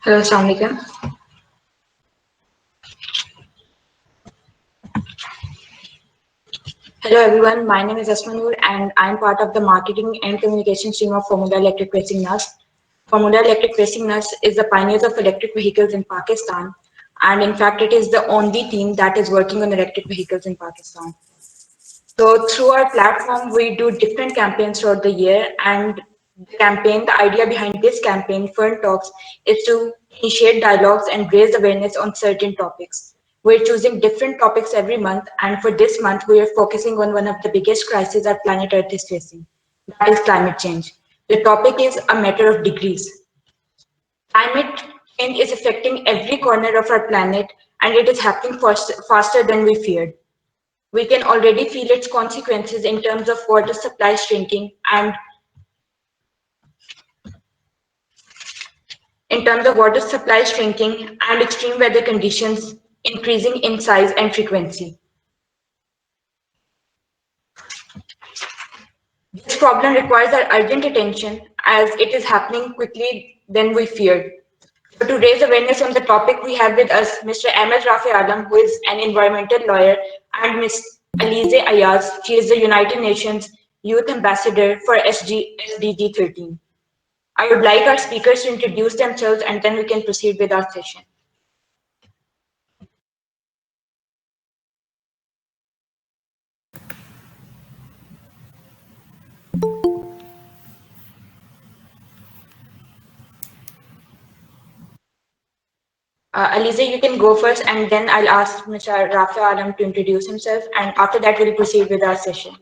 Hello, Assalamu alaikum. Hello everyone, my name is Asmanur and I'm part of the marketing and communication team of Formula Electric Racing NUST. Formula Electric Racing NUST is the pioneers of electric vehicles in Pakistan, and in fact it is the only team that is working on electric vehicles in Pakistan. So through our platform, we do different campaigns throughout the year, and the idea behind this campaign, FERN Talks, is to initiate dialogues and raise awareness on certain topics. We're choosing different topics every month, and for this month, we are focusing on one of the biggest crises our planet Earth is facing, that is climate change. The topic is a matter of degrees. Climate change is affecting every corner of our planet, and it is happening faster than we feared. We can already feel its consequences in terms of water supply shrinking and extreme weather conditions increasing in size and frequency. This problem requires our urgent attention as it is happening quickly than we feared. So to raise awareness on the topic, we have with us Mr. Ahmad Rafay, who is an environmental lawyer, and Ms. Aliza Ayaz. She is the United Nations Youth Ambassador for SDG 13. I would like our speakers to introduce themselves and then we can proceed with our session. Aliza, you can go first and then I'll ask Mr. Rafay to introduce himself, and after that we'll proceed with our session.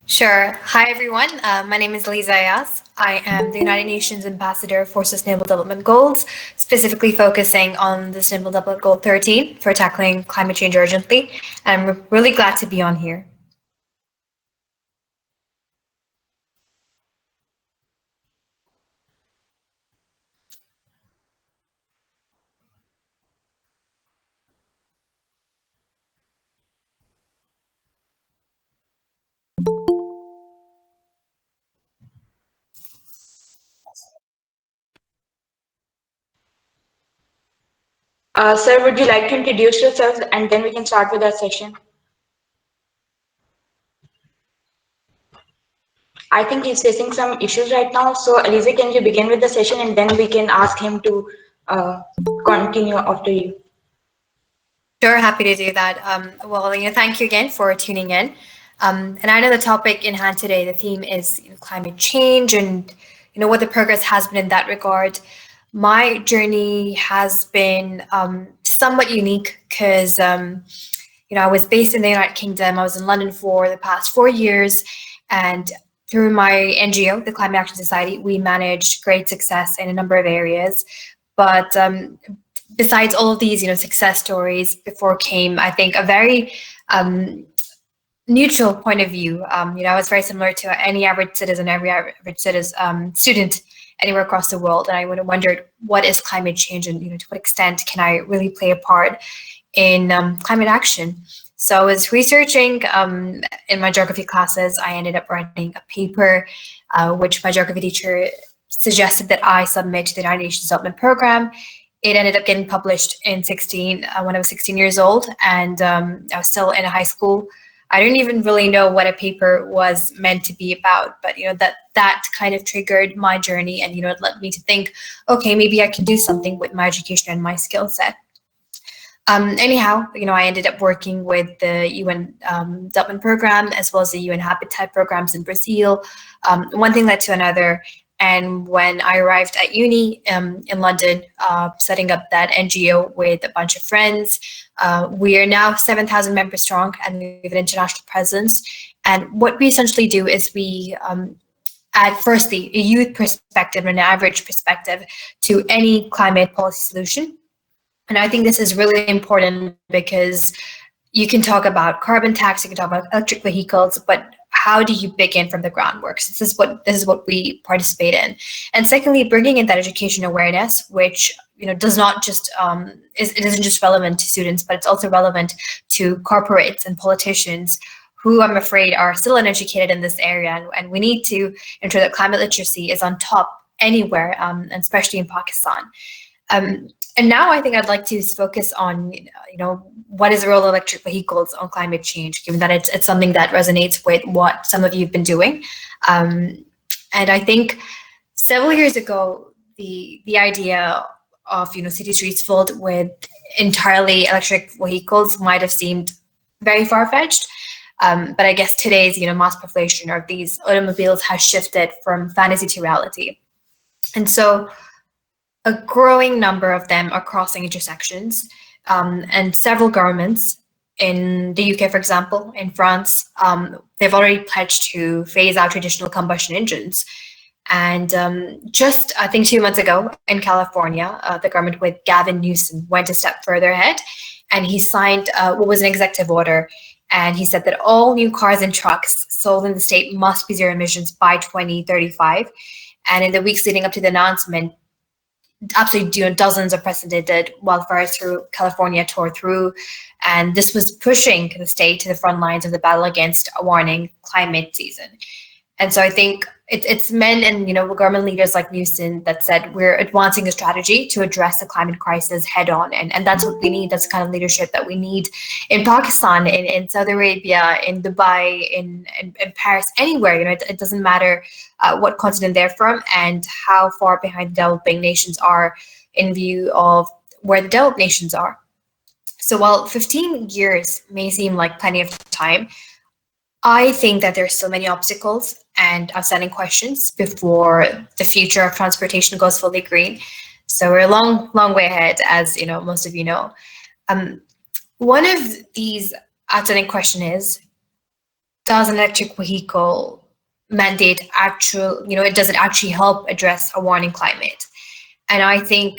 Sure. Hi, everyone. My name is Aliza Ayaz. I am the United Nations Ambassador for Sustainable Development Goals, specifically focusing on the Sustainable Development Goal 13 for tackling climate change urgently. And I'm really glad to be on here. Sir, would you like to introduce yourself and then we can start with our session? I think he's facing some issues right now. So Aliza, can you begin with the session and then we can ask him to continue after you? Sure, happy to do that. Well, thank you again for tuning in. And I know the topic in hand today, the theme is climate change and what the progress has been in that regard. My journey has been somewhat unique because I was based in the United Kingdom. I was in London for the past 4 years, and through my NGO, the Climate Action Society, we managed great success in a number of areas. But besides all of these, success stories, before came, I think, a very neutral point of view. I was very similar to any average citizen, every average citizen, student anywhere across the world. And I would have wondered, what is climate change, and to what extent can I really play a part in climate action? So I was researching in my geography classes. I ended up writing a paper, which my geography teacher suggested that I submit to the United Nations Development Program. It ended up getting published in when I was 16 years old, and I was still in high school. I didn't even really know what a paper was meant to be about, but that kind of triggered my journey, and it led me to think, okay, maybe I can do something with my education and my skill set. Anyhow, I ended up working with the UN Development Program as well as the UN Habitat programs in Brazil. One thing led to another. And when I arrived at uni in London, setting up that NGO with a bunch of friends, we are now 7,000 members strong, and we have an international presence. And what we essentially do is we add, firstly, a youth perspective and an average perspective to any climate policy solution. And I think this is really important because you can talk about carbon tax, you can talk about electric vehicles, but how do you begin from the groundwork? So this is what we participate in. And secondly, bringing in that education awareness, which does not just it isn't just relevant to students, but it's also relevant to corporates and politicians who I'm afraid are still uneducated in this area. And we need to ensure that climate literacy is on top anywhere, and especially in Pakistan. And now I think I'd like to focus on, what is the role of electric vehicles on climate change, given that it's something that resonates with what some of you have been doing. And I think several years ago, the idea of, city streets filled with entirely electric vehicles might have seemed very far-fetched. But I guess today's, mass population of these automobiles has shifted from fantasy to reality. And so a growing number of them are crossing intersections, and several governments in the UK, for example, in France, they've already pledged to phase out traditional combustion engines. And just, I think 2 months ago in California, the government with Gavin Newsom went a step further ahead, and he signed what was an executive order. And he said that all new cars and trucks sold in the state must be zero emissions by 2035. And in the weeks leading up to the announcement, absolutely dozens of precedented wildfires through California tore through, and this was pushing the state to the front lines of the battle against a warning climate season. And so I think it's men and government leaders like Newsom that said we're advancing a strategy to address the climate crisis head on, and that's what we need. That's the kind of leadership that we need in Pakistan, in Saudi Arabia, in Dubai, in Paris, anywhere. It doesn't matter what continent they're from and how far behind the developing nations are in view of where the developed nations are. So while 15 years may seem like plenty of time, I think that there's so many obstacles and outstanding questions before the future of transportation goes fully green. So we're a long way ahead, as most of you know. One of these outstanding questions is, does an electric vehicle mandate does it actually help address a warming climate? And I think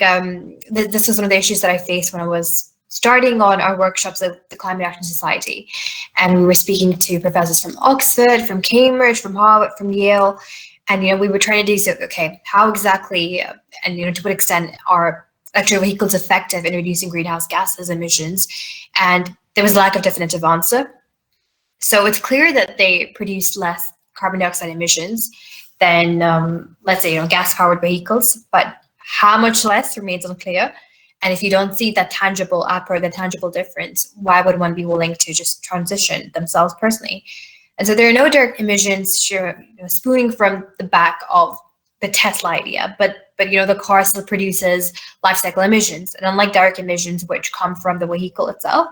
this was one of the issues that I faced when I was starting on our workshops at the Climate Action Society. And we were speaking to professors from Oxford, from Cambridge, from Harvard, from Yale. And, we were trying to do so, okay, how exactly and, to what extent are electric vehicles effective in reducing greenhouse gases emissions? And there was a lack of definitive answer. So it's clear that they produce less carbon dioxide emissions than, let's say, gas-powered vehicles, but how much less remains unclear. And if you don't see that tangible output, the tangible difference, why would one be willing to just transition themselves personally? And so there are no direct emissions spewing from the back of the Tesla idea, but the car still produces life cycle emissions. And unlike direct emissions, which come from the vehicle itself,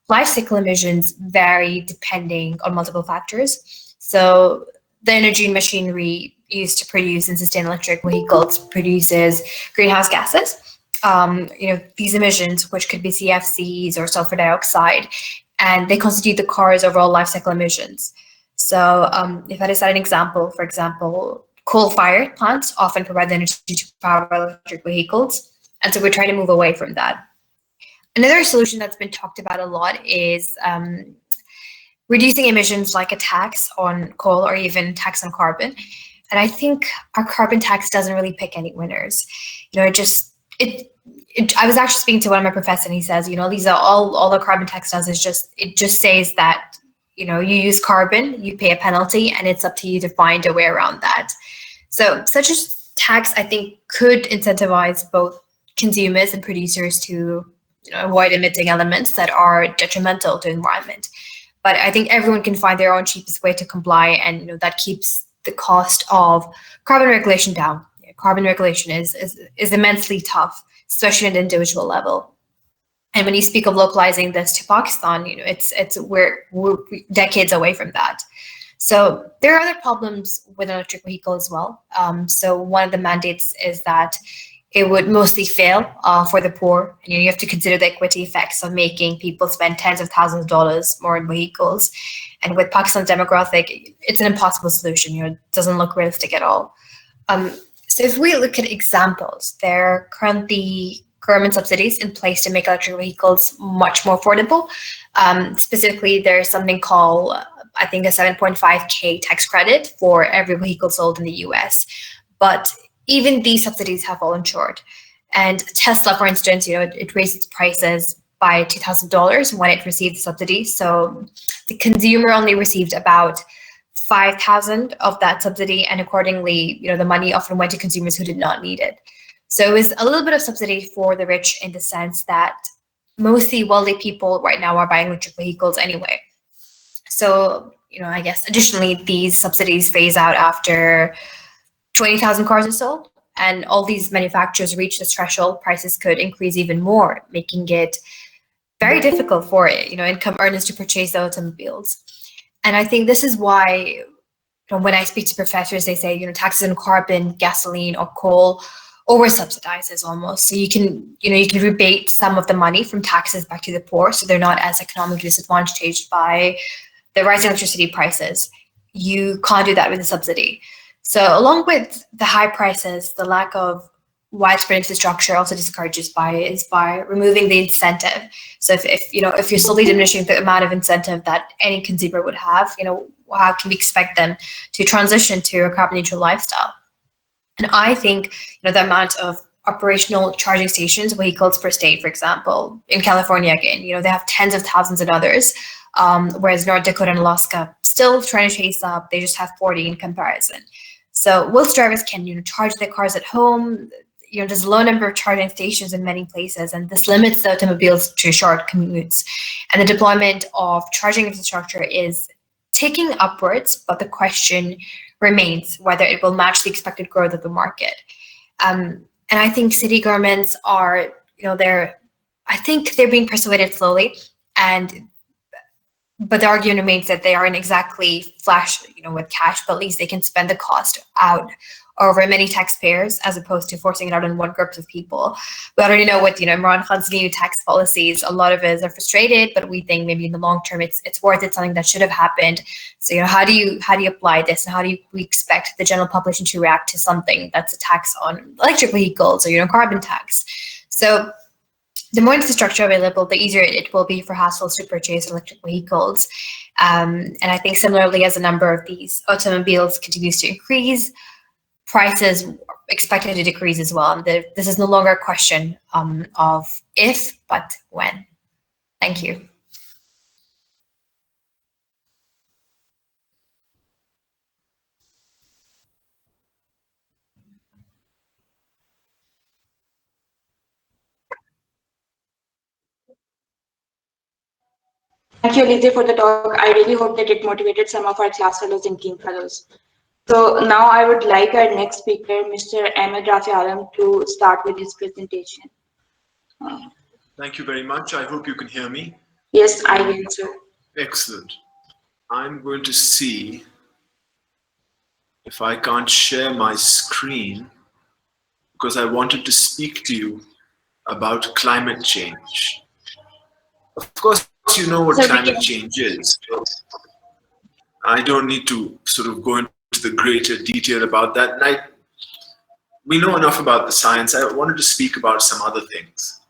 life cycle emissions vary depending on multiple factors. So the energy and machinery used to produce and sustain electric vehicles produces greenhouse gases. These emissions, which could be CFCs or sulfur dioxide, and they constitute the car's overall life cycle emissions. So if I decide an example, for example, coal-fired plants often provide the energy to power electric vehicles. And so we're trying to move away from that. Another solution that's been talked about a lot is reducing emissions like a tax on coal or even tax on carbon. And I think our carbon tax doesn't really pick any winners. I was actually speaking to one of my professors, and he says, these are all the carbon tax does is just says that, you use carbon, you pay a penalty, and it's up to you to find a way around that. So such a tax, I think, could incentivize both consumers and producers to avoid emitting elements that are detrimental to the environment. But I think everyone can find their own cheapest way to comply, and that keeps the cost of carbon regulation down. Carbon regulation is immensely tough, especially at an individual level. And when you speak of localizing this to Pakistan, we're decades away from that. So there are other problems with an electric vehicle as well. So one of the mandates is that it would mostly fail for the poor. And you have to consider the equity effects of making people spend tens of thousands of dollars more in vehicles. And with Pakistan's demographic, it's an impossible solution. It doesn't look realistic at all. So if we look at examples, there are currently government subsidies in place to make electric vehicles much more affordable. Specifically, there's something called, I think, a 7.5K tax credit for every vehicle sold in the US. But even these subsidies have fallen short. And Tesla, for instance, it raised its prices by $2,000 when it received the subsidy. So the consumer only received about $5,000 of that subsidy, and accordingly, the money often went to consumers who did not need it. So it's a little bit of subsidy for the rich in the sense that mostly wealthy people right now are buying electric vehicles anyway. So, I guess additionally, these subsidies phase out after 20,000 cars are sold, and all these manufacturers reach this threshold, prices could increase even more, making it very difficult for income earners to purchase the automobiles. And I think this is why when I speak to professors, they say, taxes on carbon, gasoline, or coal over subsidizes almost. So you can rebate some of the money from taxes back to the poor, so they're not as economically disadvantaged by the rising electricity prices. You can't do that with a subsidy. So along with the high prices, the lack of widespread infrastructure also discourages by removing the incentive. So if you're slowly diminishing the amount of incentive that any consumer would have, how can we expect them to transition to a carbon neutral lifestyle? And I think the amount of operational charging stations, vehicles per state, for example, in California again, they have tens of thousands and others, whereas North Dakota and Alaska still trying to chase up. They just have 40 in comparison. So whilst drivers can charge their cars at home, there's a low number of charging stations in many places, and this limits the automobiles to short commutes. And the deployment of charging infrastructure is ticking upwards, but the question remains whether it will match the expected growth of the market. And I think city governments are, I think they're being persuaded slowly, but the argument remains that they aren't exactly flush, with cash, but at least they can spend the cost out over many taxpayers as opposed to forcing it out on one group of people. We already know what Imran Khan's new tax policies. A lot of us are frustrated, but we think maybe in the long term it's worth it, something that should have happened. So how do you apply this, and how do we expect the general population to react to something that's a tax on electric vehicles or carbon tax? So the more infrastructure available, the easier it will be for households to purchase electric vehicles. And I think similarly, as the number of these automobiles continues to increase, prices expected to decrease as well. And this is no longer a question of if, but when. Thank you. Thank you, Aliza, for the talk. I really hope that it motivated some of our class fellows and team fellows. So now I would like our next speaker, Mr. Ahmad Rafay, to start with his presentation. Thank you very much. I hope you can hear me. Yes, I can, sir. Excellent. I'm going to see if I can't share my screen, because I wanted to speak to you about climate change. Of course, you know what climate change is. I don't need to sort of go into the greater detail about that. And we know enough about the science. I wanted to speak about some other things.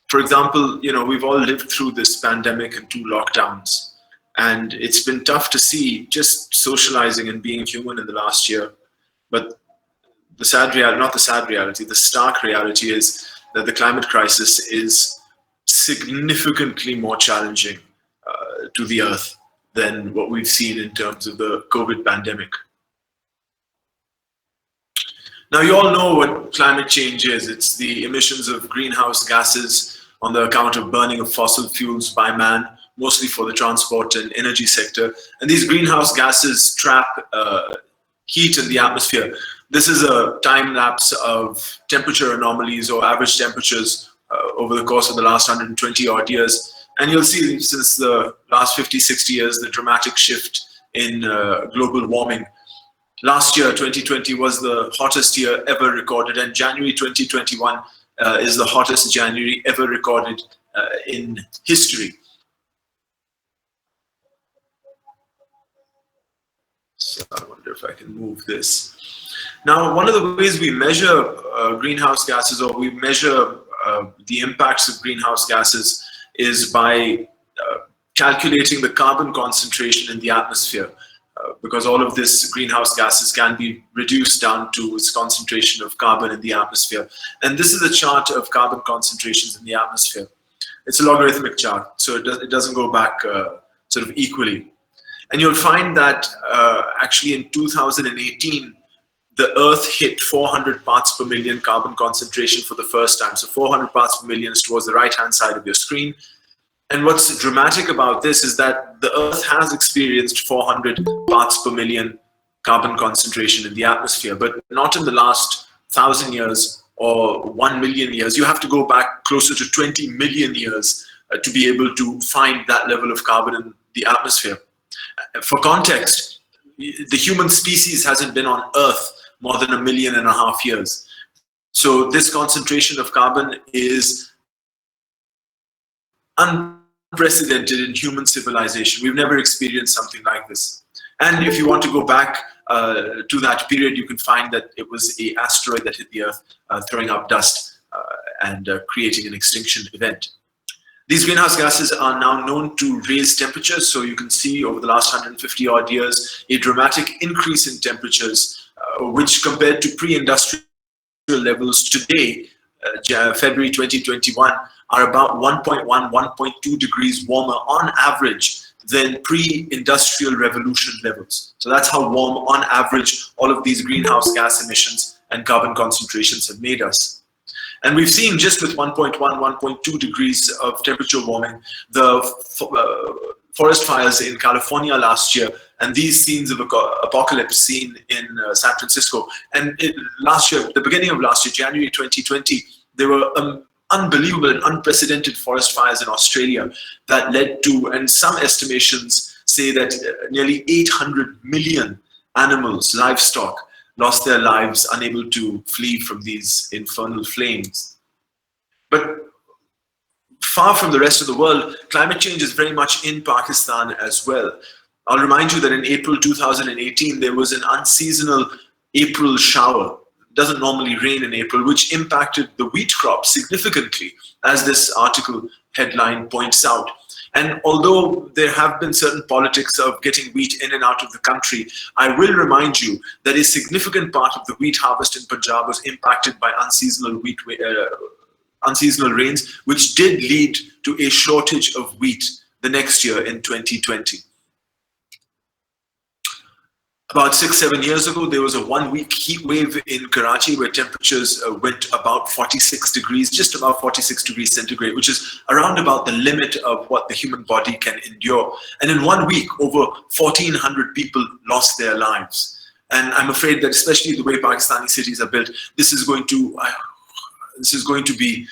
For example, we've all lived through this pandemic and 2 lockdowns, and it's been tough to see just socializing and being human in the last year. But the sad reality, not the sad reality, the stark reality is that the climate crisis is significantly more challenging to the Earth than what we've seen in terms of the COVID pandemic. Now, you all know what climate change is. It's the emissions of greenhouse gases on the account of burning of fossil fuels by man, mostly for the transport and energy sector. And these greenhouse gases trap heat in the atmosphere. This is a time lapse of temperature anomalies or average temperatures over the course of the last 120 odd years. And you'll see since the last 50, 60 years, the dramatic shift in global warming. Last year, 2020, was the hottest year ever recorded, and January 2021 is the hottest January ever recorded in history. So I wonder if I can move this. Now, one of the ways we measure greenhouse gases, or we measure the impacts of greenhouse gases, is by calculating the carbon concentration in the atmosphere. Because all of this greenhouse gases can be reduced down to its concentration of carbon in the atmosphere. And this is a chart of carbon concentrations in the atmosphere. It's a logarithmic chart, so it doesn't go back sort of equally. And you'll find that actually in 2018, the Earth hit 400 parts per million carbon concentration for the first time. So 400 parts per million is towards the right-hand side of your screen. And what's dramatic about this is that the Earth has experienced 400 parts per million carbon concentration in the atmosphere, but not in the last 1,000 years or 1 million years. You have to go back closer to 20 million years to be able to find that level of carbon in the atmosphere. For context, the human species hasn't been on Earth more than 1.5 million years. So this concentration of carbon is unprecedented in human civilization. We've never experienced something like this. And if you want to go back to that period, you can find that it was an asteroid that hit the Earth, throwing up dust and creating an extinction event. These greenhouse gases are now known to raise temperatures. So you can see over the last 150 odd years, a dramatic increase in temperatures, which compared to pre-industrial levels today, February 2021, are about 1.1, 1.2 degrees warmer on average than pre-industrial revolution levels. So that's how warm on average all of these greenhouse gas emissions and carbon concentrations have made us. And we've seen just with 1.1, 1.2 degrees of temperature warming, the forest fires in California last year, and these scenes of apocalypse seen in San Francisco. And last year, the beginning of last year, January 2020, there were unbelievable and unprecedented forest fires in Australia that led to, and some estimations say that nearly 800 million animals, livestock, lost their lives unable to flee from these infernal flames. But far from the rest of the world, climate change is very much in Pakistan as well. I'll remind you that in April 2018, there was an unseasonal April shower. It doesn't normally rain in April, which impacted the wheat crop significantly, as this article headline points out. And although there have been certain politics of getting wheat in and out of the country, I will remind you that a significant part of the wheat harvest in Punjab was impacted by unseasonal rains, which did lead to a shortage of wheat the next year in 2020. About 6-7 years ago, there was a 1-week heat wave in Karachi where temperatures went about 46 degrees, just about 46 degrees centigrade, which is around about the limit of what the human body can endure. And in 1 week, over 1,400 people lost their lives. And I'm afraid that especially the way Pakistani cities are built, this is going to be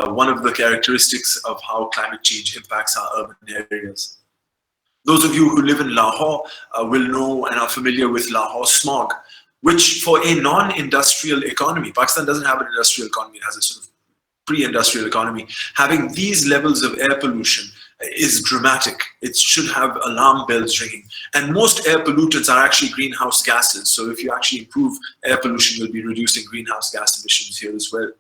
one of the characteristics of how climate change impacts our urban areas. Those of you who live in Lahore will know and are familiar with Lahore smog, which for a non-industrial economy, Pakistan doesn't have an industrial economy, it has a sort of pre-industrial economy. Having these levels of air pollution is dramatic. It should have alarm bells ringing. And most air pollutants are actually greenhouse gases. So if you actually improve air pollution, you'll be reducing greenhouse gas emissions here as well.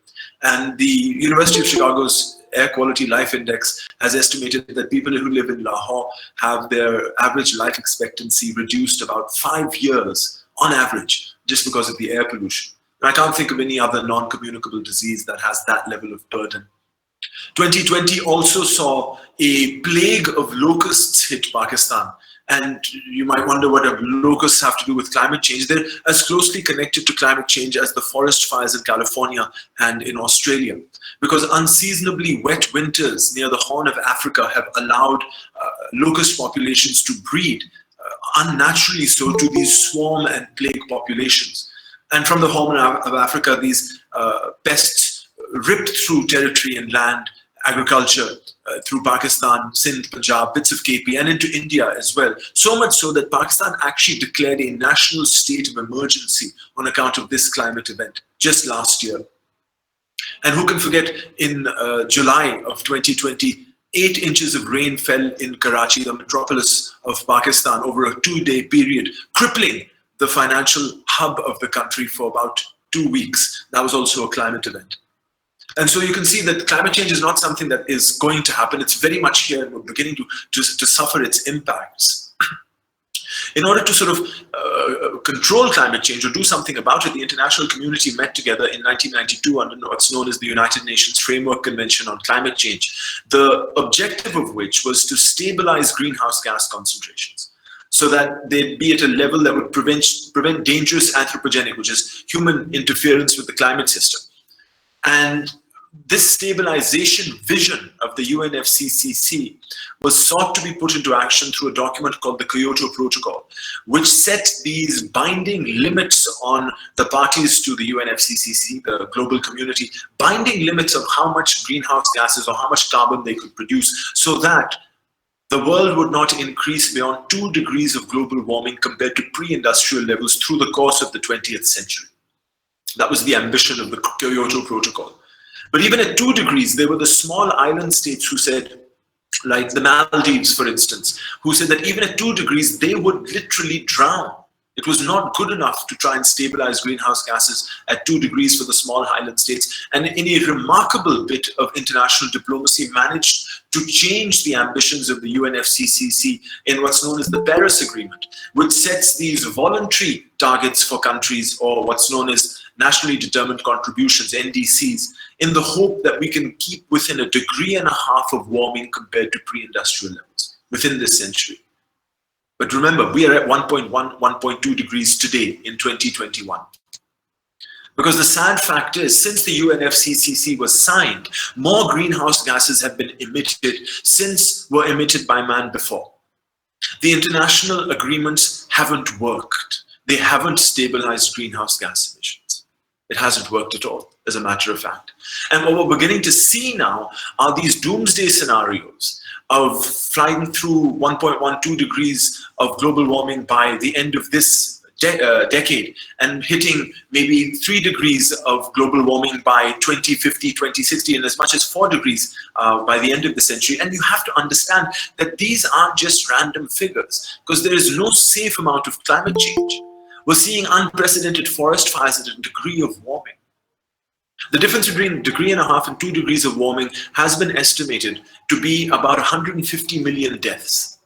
And the University of Chicago's Air Quality Life Index has estimated that people who live in Lahore have their average life expectancy reduced about 5 years on average, just because of the air pollution. And I can't think of any other non-communicable disease that has that level of burden. 2020 also saw a plague of locusts hit Pakistan. And you might wonder what locusts have to do with climate change. They're as closely connected to climate change as the forest fires in California and in Australia. Because unseasonably wet winters near the Horn of Africa have allowed locust populations to breed, unnaturally so, to these swarm and plague populations. And from the Horn of Africa, these pests ripped through territory and land, agriculture, through Pakistan, Sindh, Punjab, bits of KP, and into India as well. So much so that Pakistan actually declared a national state of emergency on account of this climate event just last year. And who can forget, in July of 2020, 8 inches of rain fell in Karachi, the metropolis of Pakistan, over a 2-day period, crippling the financial hub of the country for about 2 weeks. That was also a climate event. And so you can see that climate change is not something that is going to happen. It's very much here, and we're beginning to suffer its impacts. In order to sort of control climate change or do something about it, the international community met together in 1992 under what's known as the United Nations Framework Convention on Climate Change, the objective of which was to stabilize greenhouse gas concentrations. so that they be at a level that would prevent dangerous anthropogenic, which is human interference with the climate system. And this stabilization vision of the UNFCCC was sought to be put into action through a document called the Kyoto Protocol, which set these binding limits on the parties to the UNFCCC, the global community, binding limits of how much greenhouse gases or how much carbon they could produce, so that the world would not increase beyond 2 degrees of global warming compared to pre-industrial levels through the course of the 20th century. That was the ambition of the Kyoto Protocol. But even at 2 degrees, there were the small island states who said, like the Maldives, for instance, who said that even at 2 degrees, they would literally drown. It was not good enough to try and stabilize greenhouse gases at 2 degrees for the small island states. And in a remarkable bit of international diplomacy, managed to change the ambitions of the UNFCCC in what's known as the Paris Agreement, which sets these voluntary targets for countries, or what's known as nationally determined contributions, NDCs, in the hope that we can keep within 1.5 degrees of warming compared to pre-industrial levels within this century. But remember, we are at 1.1, 1.2 degrees today in 2021. Because the sad fact is, since the UNFCCC was signed, more greenhouse gases have been emitted since were emitted by man before. The international agreements haven't worked. They haven't stabilized greenhouse gas emissions. It hasn't worked at all, as a matter of fact. And what we're beginning to see now are these doomsday scenarios of flying through 1.12 degrees of global warming by the end of this decade, and hitting maybe 3 degrees of global warming by 2050, 2060, and as much as 4 degrees by the end of the century. And you have to understand that these aren't just random figures, because there is no safe amount of climate change. We're seeing unprecedented forest fires at 1 degree of warming. The difference between 1.5 degrees and 2 degrees of warming has been estimated to be about 150 million deaths,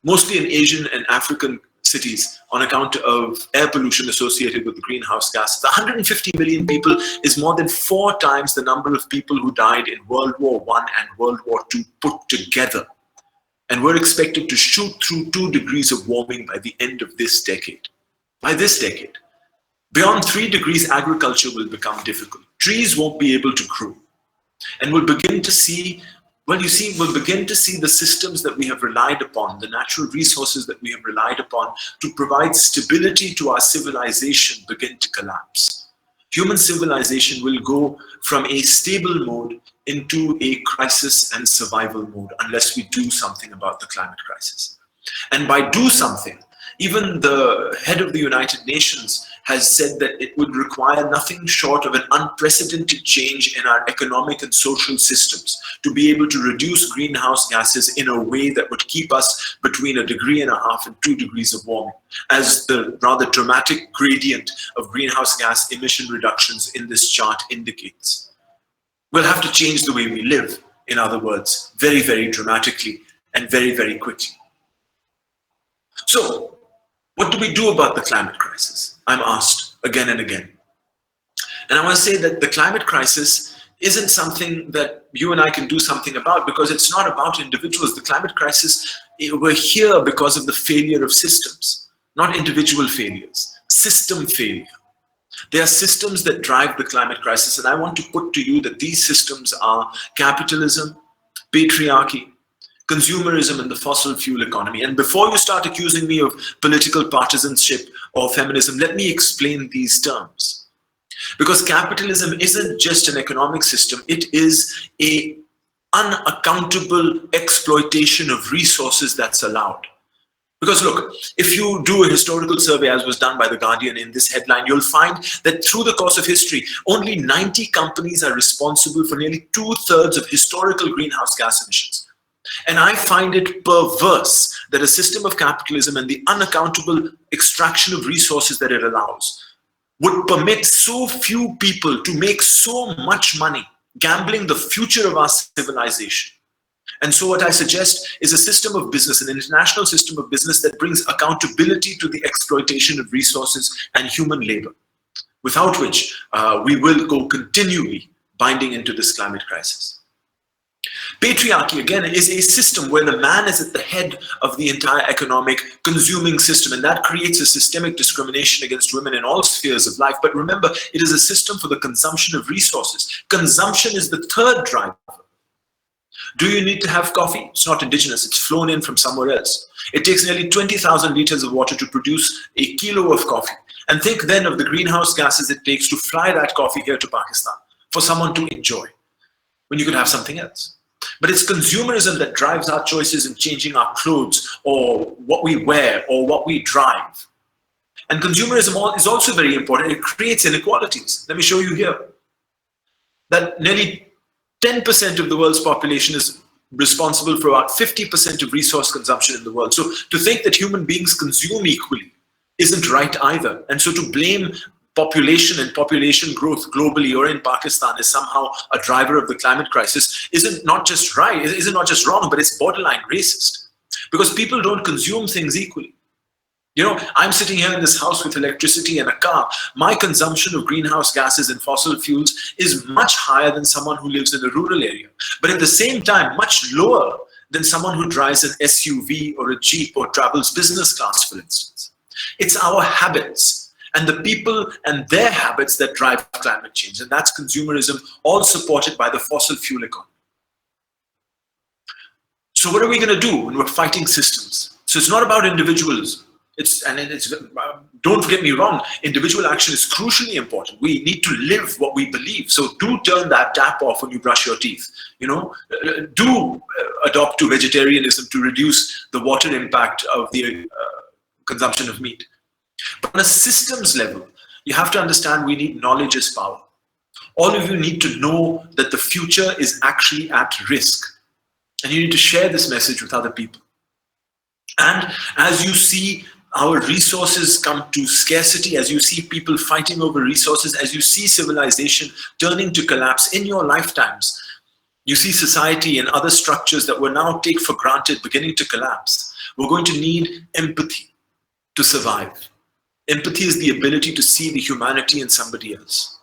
mostly in Asian and African cities on account of air pollution associated with the greenhouse gases. 150 million people is more than 4 times the number of people who died in World War I and World War II put together. And we're expected to shoot through 2 degrees of warming by the end of this decade. By this decade. Beyond 3 degrees, agriculture will become difficult. Trees won't be able to grow. And we'll begin to see, we'll begin to see the systems that we have relied upon, the natural resources that we have relied upon to provide stability to our civilization begin to collapse. Human civilization will go from a stable mode into a crisis and survival mode unless we do something about the climate crisis. And by do something, even the head of the United Nations has said that it would require nothing short of an unprecedented change in our economic and social systems to be able to reduce greenhouse gases in a way that would keep us between 1.5 degrees and 2 degrees of warming, as the rather dramatic gradient of greenhouse gas emission reductions in this chart indicates. We'll have to change the way we live, in other words, very, very dramatically and very, very quickly. So, what do we do about the climate crisis? I'm asked again and again. And I want to say that the climate crisis isn't something that you and I can do something about, because it's not about individuals. The climate crisis, we're here because of the failure of systems, not individual failures, system failure. There are systems that drive the climate crisis, and I want to put to you that these systems are capitalism, patriarchy, consumerism, and the fossil fuel economy. And before you start accusing me of political partisanship or feminism, let me explain these terms. Because capitalism isn't just an economic system, it is an unaccountable exploitation of resources that's allowed. Because look, if you do a historical survey, as was done by The Guardian in this headline, you'll find that through the course of history, only 90 companies are responsible for nearly 2/3 of historical greenhouse gas emissions. And I find it perverse that a system of capitalism and the unaccountable extraction of resources that it allows would permit so few people to make so much money, gambling the future of our civilization. And so what I suggest is a system of business, an international system of business that brings accountability to the exploitation of resources and human labor, without which we will go continually binding into this climate crisis. Patriarchy, again, is a system where the man is at the head of the entire economic consuming system, and that creates a systemic discrimination against women in all spheres of life. But remember, it is a system for the consumption of resources. Consumption is the third driver. Do you need to have coffee? It's not indigenous, it's flown in from somewhere else. It takes nearly 20,000 liters of water to produce a kilo of coffee. And think then of the greenhouse gases it takes to fly that coffee here to Pakistan for someone to enjoy, when you could have something else. But it's consumerism that drives our choices in changing our clothes or what we wear or what we drive. And consumerism is also very important. It creates inequalities. Let me show you here that nearly 10% of the world's population is responsible for about 50% of resource consumption in the world. So to think that human beings consume equally isn't right either. And so to blame population and population growth globally or in Pakistan is somehow a driver of the climate crisis isn't not just right, isn't not just wrong, but it's borderline racist. Because people don't consume things equally. You know, I'm sitting here in this house with electricity and a car. My consumption of greenhouse gases and fossil fuels is much higher than someone who lives in a rural area. But at the same time, much lower than someone who drives an SUV or a Jeep or travels business class, for instance. It's our habits and the people and their habits that drive climate change. And that's consumerism, all supported by the fossil fuel economy. So what are we going to do when we're fighting systems? So it's not about individualism. Don't get me wrong, individual action is crucially important. We need to live what we believe. So do turn that tap off when you brush your teeth. You know, do adopt to vegetarianism to reduce the water impact of the consumption of meat. But on a systems level, you have to understand we need knowledge as power. All of you need to know that the future is actually at risk. And you need to share this message with other people. And as you see our resources come to scarcity, as you see people fighting over resources, as you see civilization turning to collapse in your lifetimes, you see society and other structures that we now take for granted beginning to collapse. We're going to need empathy to survive. Empathy is the ability to see the humanity in somebody else.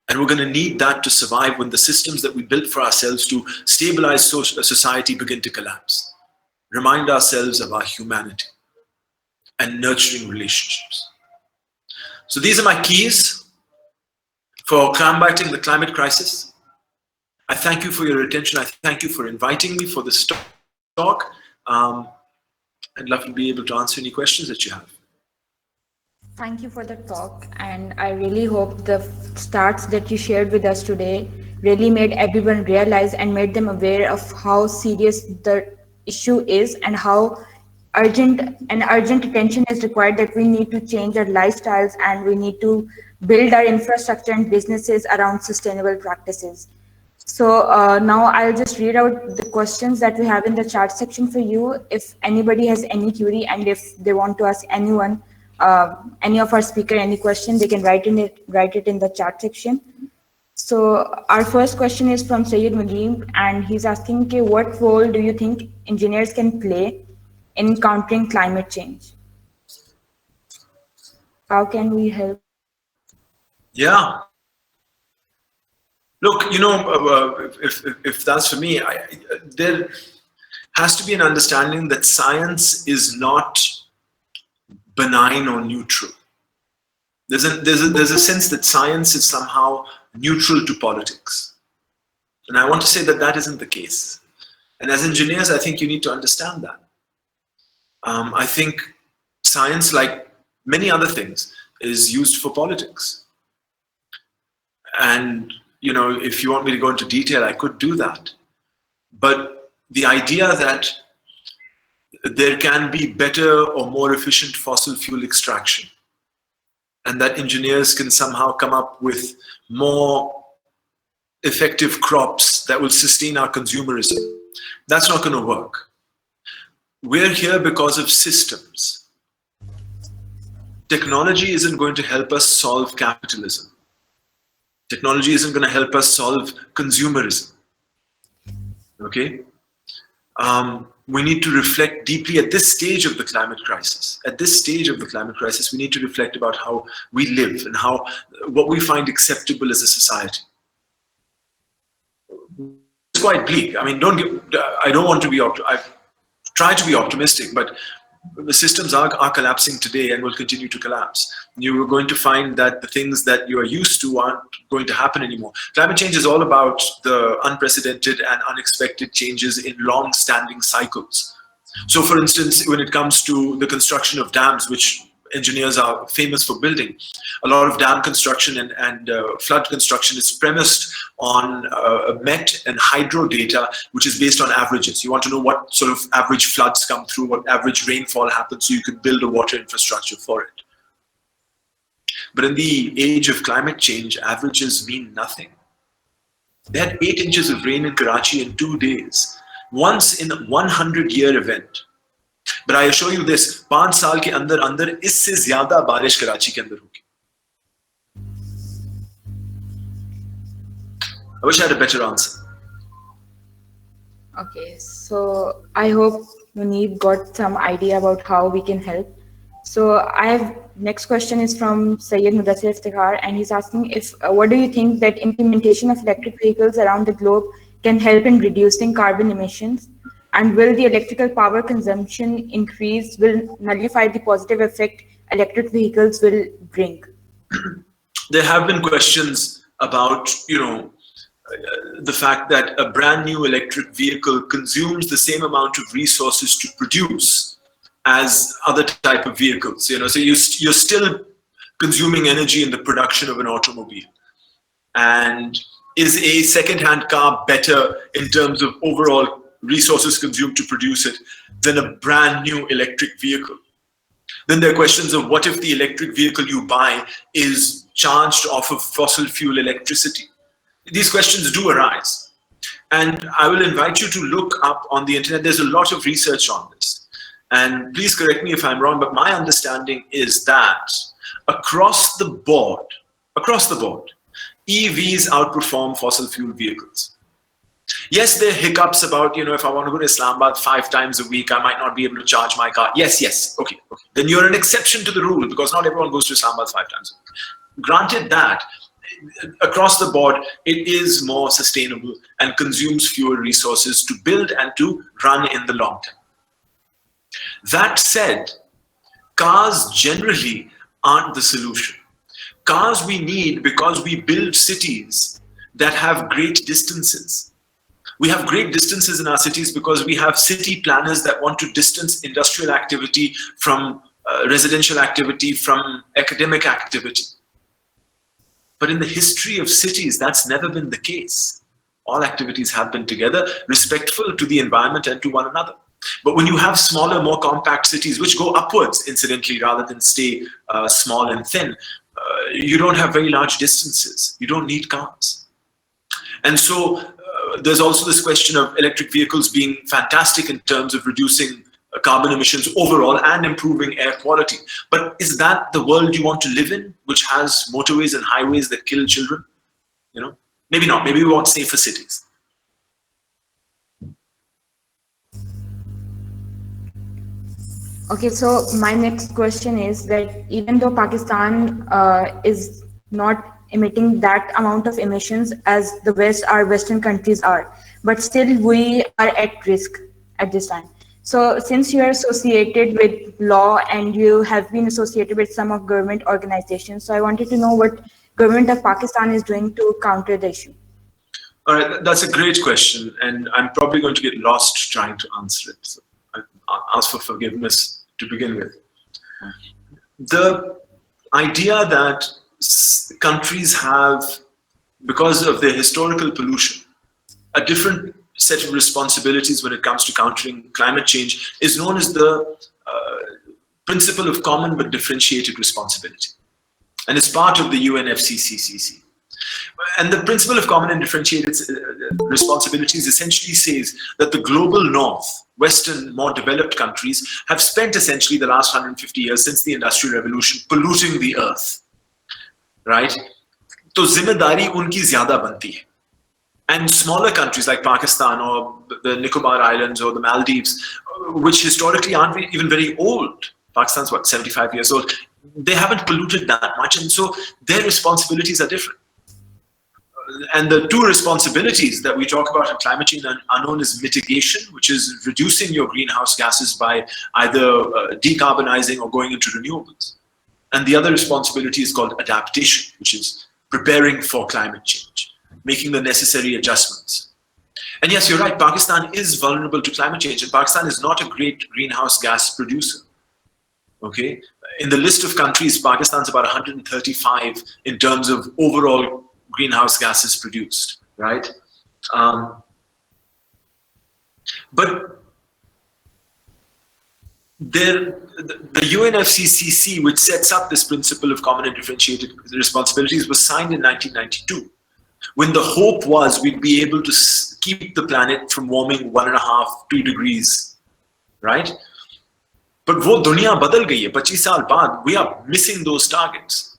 And we're going to need that to survive when the systems that we built for ourselves to stabilize society begin to collapse. Remind ourselves of our humanity and nurturing relationships. So these are my keys for combating the climate crisis. I thank you for your attention. I thank you for inviting me for this talk. I'd love to be able to answer any questions that you have. Thank you for the talk, and I really hope the stats that you shared with us today really made everyone realize and made them aware of how serious the issue is and how urgent attention is required, that we need to change our lifestyles and we need to build our infrastructure and businesses around sustainable practices. So now I'll just read out the questions that we have in the chat section for you. If anybody has any query and if they want to ask anyone, any of our speaker, any question, they can write it in the chat section. So our first question is from Sayyid Magim, and he's asking, okay, what role do you think engineers can play in countering climate change? How can we help? Yeah. Look, you know, if that's for me, there has to be an understanding that science is not benign or neutral. There's a sense that science is somehow neutral to politics. And I want to say that that isn't the case. And as engineers, I think you need to understand that. I think science, like many other things, is used for politics. And, you know, if you want me to go into detail, I could do that. But the idea that there can be better or more efficient fossil fuel extraction, and that engineers can somehow come up with more effective crops that will sustain our consumerism, that's not going to work. We're here because of systems. Technology isn't going to help us solve capitalism. Technology isn't going to help us solve consumerism. Okay? We need to reflect deeply at this stage of the climate crisis. At this stage of the climate crisis, we need to reflect about how we live and what we find acceptable as a society. quite bleak. I mean, I don't want to be, I try to be optimistic, but the systems are collapsing today and will continue to collapse. You are going to find that the things that you are used to aren't going to happen anymore. Climate change is all about the unprecedented and unexpected changes in long-standing cycles. So for instance, when it comes to the construction of dams, which engineers are famous for building, a lot of dam construction and flood construction is premised on met and hydro data, which is based on averages. You want to know what sort of average floods come through, what average rainfall happens, so you can build a water infrastructure for it. But in the age of climate change, averages mean nothing. They had 8 inches of rain in Karachi in 2 days, once in a 100-year event. But I assure you this, 5 साल के अंदर इससे ज़्यादा बारिश कराची के अंदर होगी. I wish I had a better answer. Okay, so I hope Munib got some idea about how we can help. So next question is from Syed Mudassir Iftikhar, and he's asking what do you think that implementation of electric vehicles around the globe can help in reducing carbon emissions? And will the electrical power consumption increase will nullify the positive effect electric vehicles will bring? There have been questions about, the fact that a brand new electric vehicle consumes the same amount of resources to produce as other type of vehicles. So you're still consuming energy in the production of an automobile. And is a second-hand car better in terms of overall resources consumed to produce it than a brand new electric vehicle? Then there are questions of what if the electric vehicle you buy is charged off of fossil fuel electricity? These questions do arise. And I will invite you to look up on the internet. There's a lot of research on this. And please correct me if I'm wrong, but my understanding is that across the board, EVs outperform fossil fuel vehicles. Yes, there are hiccups about, if I want to go to Islamabad 5 times a week, I might not be able to charge my car. Yes. Okay. Then you're an exception to the rule because not everyone goes to Islamabad 5 times a week. Granted that, across the board, it is more sustainable and consumes fewer resources to build and to run in the long term. That said, cars generally aren't the solution. Cars we need because we build cities that have great distances. We have great distances in our cities because we have city planners that want to distance industrial activity from residential activity, from academic activity. But in the history of cities, that's never been the case. All activities have been together, respectful to the environment and to one another. But when you have smaller, more compact cities, which go upwards, incidentally, rather than stay small and thin, you don't have very large distances. You don't need cars. And so there's also this question of electric vehicles being fantastic in terms of reducing carbon emissions overall and improving air quality. But is that the world you want to live in, which has motorways and highways that kill children? Maybe not. Maybe we want safer cities. Okay, so my next question is that even though Pakistan is not emitting that amount of emissions as the Western countries are, but still we are at risk at this time. So since you are associated with law and you have been associated with some of government organizations, so I wanted to know what government of Pakistan is doing to counter the issue. All right, that's a great question, and I'm probably going to get lost trying to answer it. So I'll ask for forgiveness to begin with. The idea that countries have, because of their historical pollution, a different set of responsibilities when it comes to countering climate change is known as the principle of common but differentiated responsibility. And it's part of the UNFCCC. And the principle of common and differentiated responsibilities essentially says that the global north, Western, more developed countries, have spent essentially the last 150 years since the Industrial Revolution polluting the earth. Right? So zimmedari unki zyada banti hai. And smaller countries like Pakistan or the Nicobar Islands or the Maldives, which historically aren't even very old. Pakistan's what, 75 years old. They haven't polluted that much, and so their responsibilities are different. and the two responsibilities that we talk about in climate change are known as mitigation, which is reducing your greenhouse gases by either decarbonizing or going into renewables. And the other responsibility is called adaptation, which is preparing for climate change, making the necessary adjustments. And yes, you're right, Pakistan is vulnerable to climate change, and Pakistan is not a great greenhouse gas producer. Okay? In the list of countries, Pakistan's about 135 in terms of overall greenhouse gases produced, right? But the UNFCCC, which sets up this principle of common and differentiated responsibilities, was signed in 1992, when the hope was we'd be able to keep the planet from warming 1.5, 2 degrees, right? But wo duniya badal gayi hai, 25 saal baad, we are missing those targets.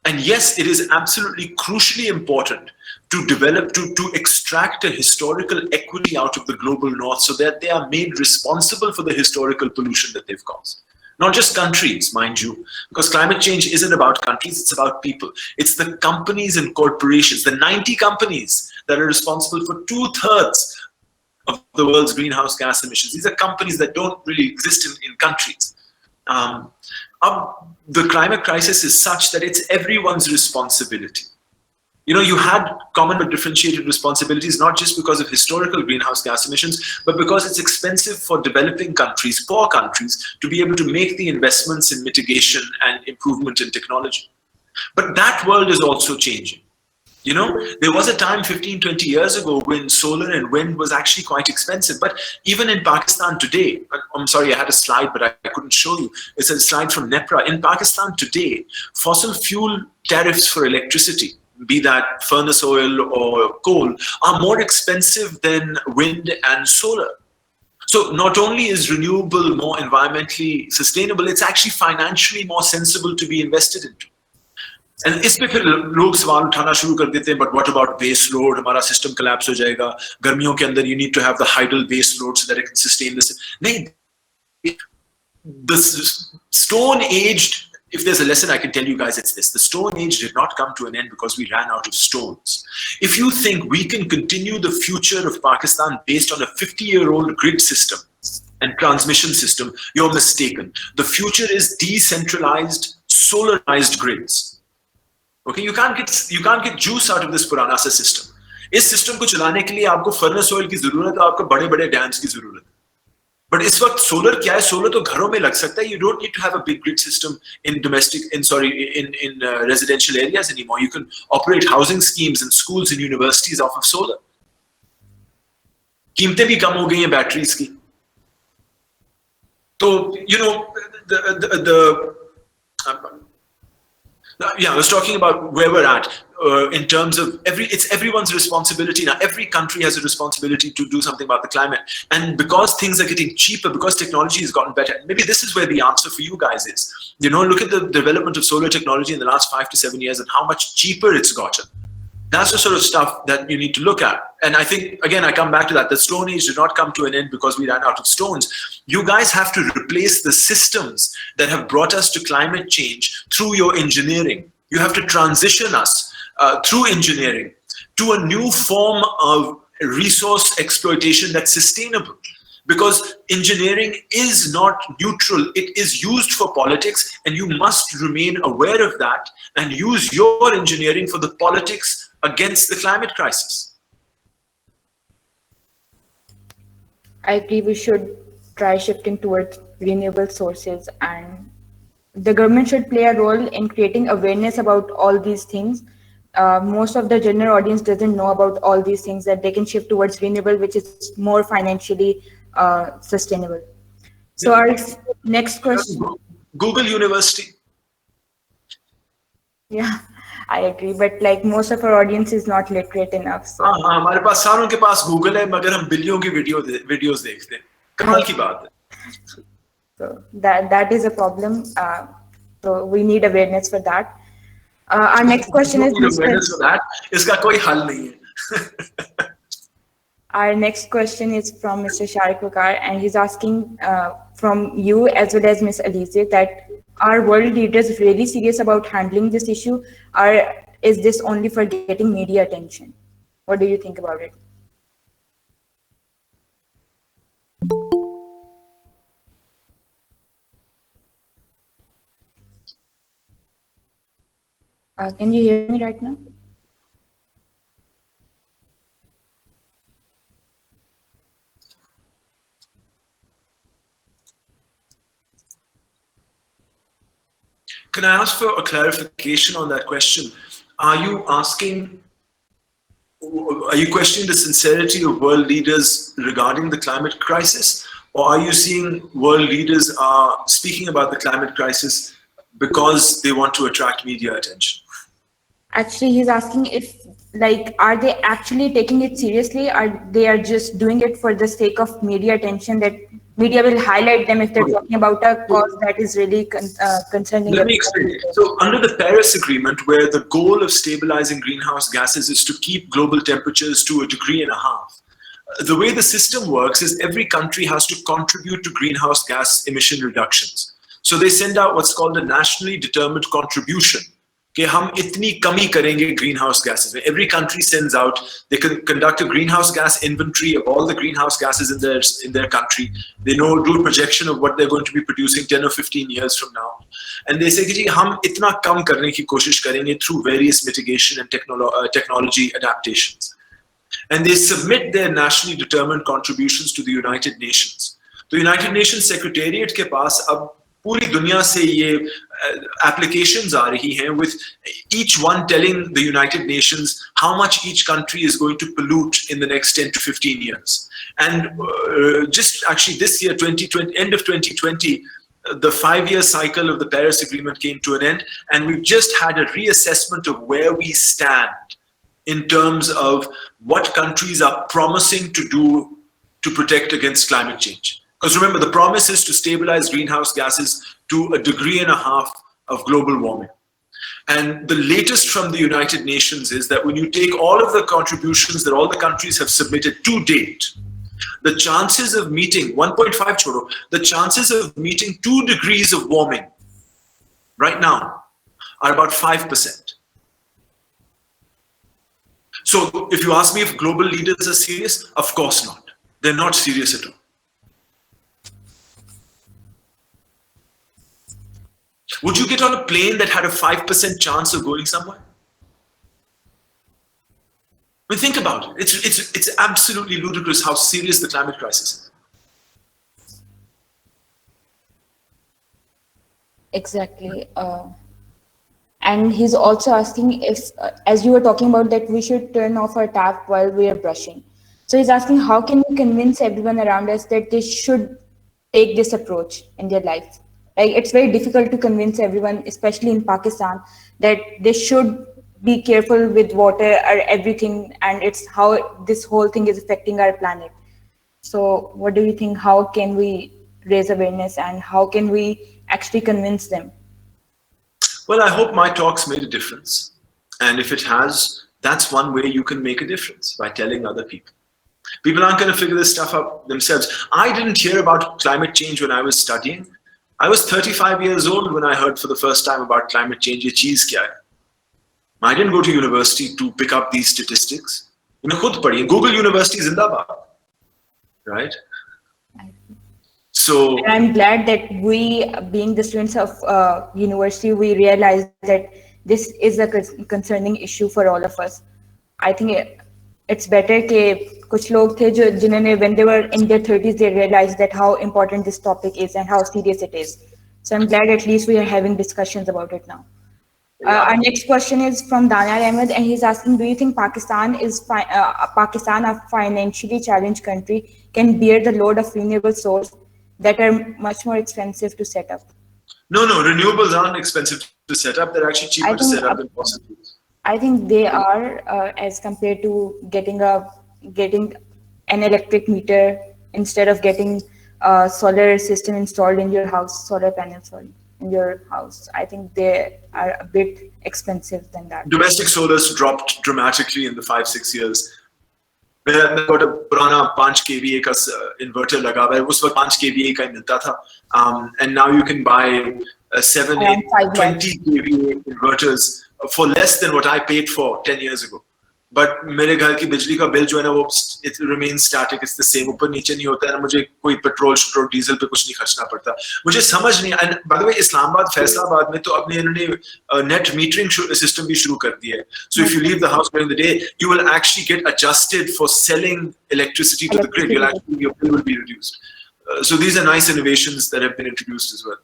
And yes, it is absolutely crucially important to develop, to extract a historical equity out of the global north so that they are made responsible for the historical pollution that they've caused. Not just countries, mind you, because climate change isn't about countries, it's about people. It's the companies and corporations, the 90 companies that are responsible for 2/3 of the world's greenhouse gas emissions. These are companies that don't really exist in countries. The climate crisis is such that it's everyone's responsibility. You know, you had common but differentiated responsibilities, not just because of historical greenhouse gas emissions, but because it's expensive for developing countries, poor countries, to be able to make the investments in mitigation and improvement in technology. But that world is also changing. You know, there was a time 15, 20 years ago when solar and wind was actually quite expensive. But even in Pakistan today, I'm sorry, I had a slide, but I couldn't show you. It's a slide from NEPRA. In Pakistan today, fossil fuel tariffs for electricity, be that furnace oil or coal, are more expensive than wind and solar. So not only is renewable more environmentally sustainable, it's actually financially more sensible to be invested into. And इस पे फिर लोग सवाल उठाना शुरू कर देते हैं, but what about base load? हमारा system collapse हो जाएगा. गर्मियों के अंदर you need to have the hydel base load so that it can sustain this. नहीं, the stone aged, if there's a lesson I can tell you guys, it's this. The Stone Age did not come to an end because we ran out of stones. If you think we can continue the future of Pakistan based on a 50-year-old grid system and transmission system, you're mistaken. The future is decentralized, solarized grids. Okay, you can't get juice out of this purana sa system. इस system को चलाने के लिए आपको furnace oil की जरूरत है, आपको बड़े-बड़े dams की जरूरत है. But इस वक्त solar क्या है? Solar तो घरों में लग सकता है. You don't need to have a big grid system in residential areas anymore. You can operate housing schemes and schools and universities off of solar. कीमतें भी कम हो गई हैं batteries की. So, you know, yeah, I was talking about where we're at in terms of it's everyone's responsibility now. Every country has a responsibility to do something about the climate. And because things are getting cheaper, because technology has gotten better, maybe this is where the answer for you guys is. You know, look at the development of solar technology in the last 5 to 7 years and how much cheaper it's gotten. That's the sort of stuff that you need to look at. And I think, again, I come back to that. The Stone Age did not come to an end because we ran out of stones. You guys have to replace the systems that have brought us to climate change through your engineering. You have to transition us through engineering to a new form of resource exploitation that's sustainable. Because engineering is not neutral. It is used for politics, and you must remain aware of that and use your engineering for the politics against the climate crisis. I agree, we should try shifting towards renewable sources, and the government should play a role in creating awareness about all these things. Most of the general audience doesn't know about all these things, that they can shift towards renewable, which is more financially sustainable. So our next question. Google University. Yeah, I agree, but like most of our audience is not literate enough. So. हमारे पास सारों के पास Google है, मगर हम बिलियों की videos देखते हैं. कमाल की बात है. So that is a problem. So we need awareness for that. Our next question is. Awareness for that. इसका कोई हल नहीं है. Our next question is from Mr. Sharik Wakar, and he's asking from you as well as Ms. Aliza that are world leaders really serious about handling this issue? is this only for getting media attention? What do you think about it? Can you hear me right now? Can I ask for a clarification on that question? Are you questioning the sincerity of world leaders regarding the climate crisis? Or are you seeing world leaders are speaking about the climate crisis because they want to attract media attention? Actually, he's asking if, like, are they actually taking it seriously, or they are just doing it for the sake of media attention, that media will highlight them if they're talking about a cause that is really concerning. Let me explain. So under the Paris Agreement, where the goal of stabilizing greenhouse gases is to keep global temperatures to 1.5 degrees, the way the system works is every country has to contribute to greenhouse gas emission reductions. So they send out what's called a nationally determined contribution. कि हम इतनी कमी करेंगे greenhouse gases. Every country sends out, they can conduct a greenhouse gas inventory of all the greenhouse gases in their country. They do a projection of what they're going to be producing 10 or 15 years from now. And they say कि हम इतना कम करने की कोशिश करेंगे through various mitigation and technology adaptations. And they submit their nationally determined contributions to the United Nations. The United Nations Secretariat के पास अब पूरी दुनिया से ये applications आ रही हैं, with each one telling the United Nations how much each country is going to pollute in the next 10 to 15 years. And just actually this year, 2020, end of 2020, the 5-year cycle of the Paris Agreement came to an end, and we've just had a reassessment of where we stand in terms of what countries are promising to do to protect against climate change. Because remember, the promise is to stabilize greenhouse gases to 1.5 degrees of global warming. And the latest from the United Nations is that when you take all of the contributions that all the countries have submitted to date, the chances of meeting 1.5 choro, the chances of meeting 2 degrees of warming right now are about 5%. So if you ask me if global leaders are serious, of course not. They're not serious at all. Would you get on a plane that had a 5% chance of going somewhere? I mean, think about it. It's absolutely ludicrous how serious the climate crisis is. Exactly. And he's also asking if, as you were talking about, that we should turn off our tap while we are brushing. So he's asking, how can we convince everyone around us that they should take this approach in their life? Like, it's very difficult to convince everyone, especially in Pakistan, that they should be careful with water or everything, and it's how this whole thing is affecting our planet. So what do you think? How can we raise awareness, and how can we actually convince them? Well, I hope my talk's made a difference. And if it has, that's one way you can make a difference, by telling other people. People aren't going to figure this stuff out themselves. I didn't hear about climate change when I was studying. I was 35 years old when I heard for the first time about climate change. Ye cheez kya hai? I didn't go to university to pick up these statistics. Google University Zindabad, right? So and I'm glad that we, being the students of university, we realize that this is a concerning issue for all of us. I think it's better that kuch log the jo jinhone, when they were in their 30s, they realized that how important this topic is and how serious it is. So I'm glad at least we are having discussions about it now. Our next question is from Danyal Ahmad, and he's asking, do you think Pakistan, a financially challenged country, can bear the load of renewable sources that are much more expensive to set up? No, renewables aren't expensive to set up. They're actually cheaper to set up than fossil fuels. I think they are, as compared to getting an electric meter instead of getting a solar system installed in your house, solar panels in your house. I think they are a bit expensive than that. Domestic solar's dropped dramatically in the 5-6 years. मैंने got a पुराना 5 kVA का inverter लगा हुआ है. उस वक्त 5 kVA का ही मिलता था. And now you can buy 7, 8, 20 kVA inverters for less than what I paid for 10 years ago. But मेरे घर की बिजली का बिल जो है ना वो it remains static, it's the same, ऊपर नीचे नहीं होता है ना, मुझे कोई पेट्रोल डीजल पे कुछ नहीं खर्चना पड़ता. मुझे समझ नहीं. And by the way, Islamabad Faisalabad में तो अपने इन्होंने net metering system भी शुरू कर दिया है. So if you leave the house during the day, you will actually get adjusted for selling electricity to the grid. Your bill will be reduced. So these are nice innovations that have been introduced as well.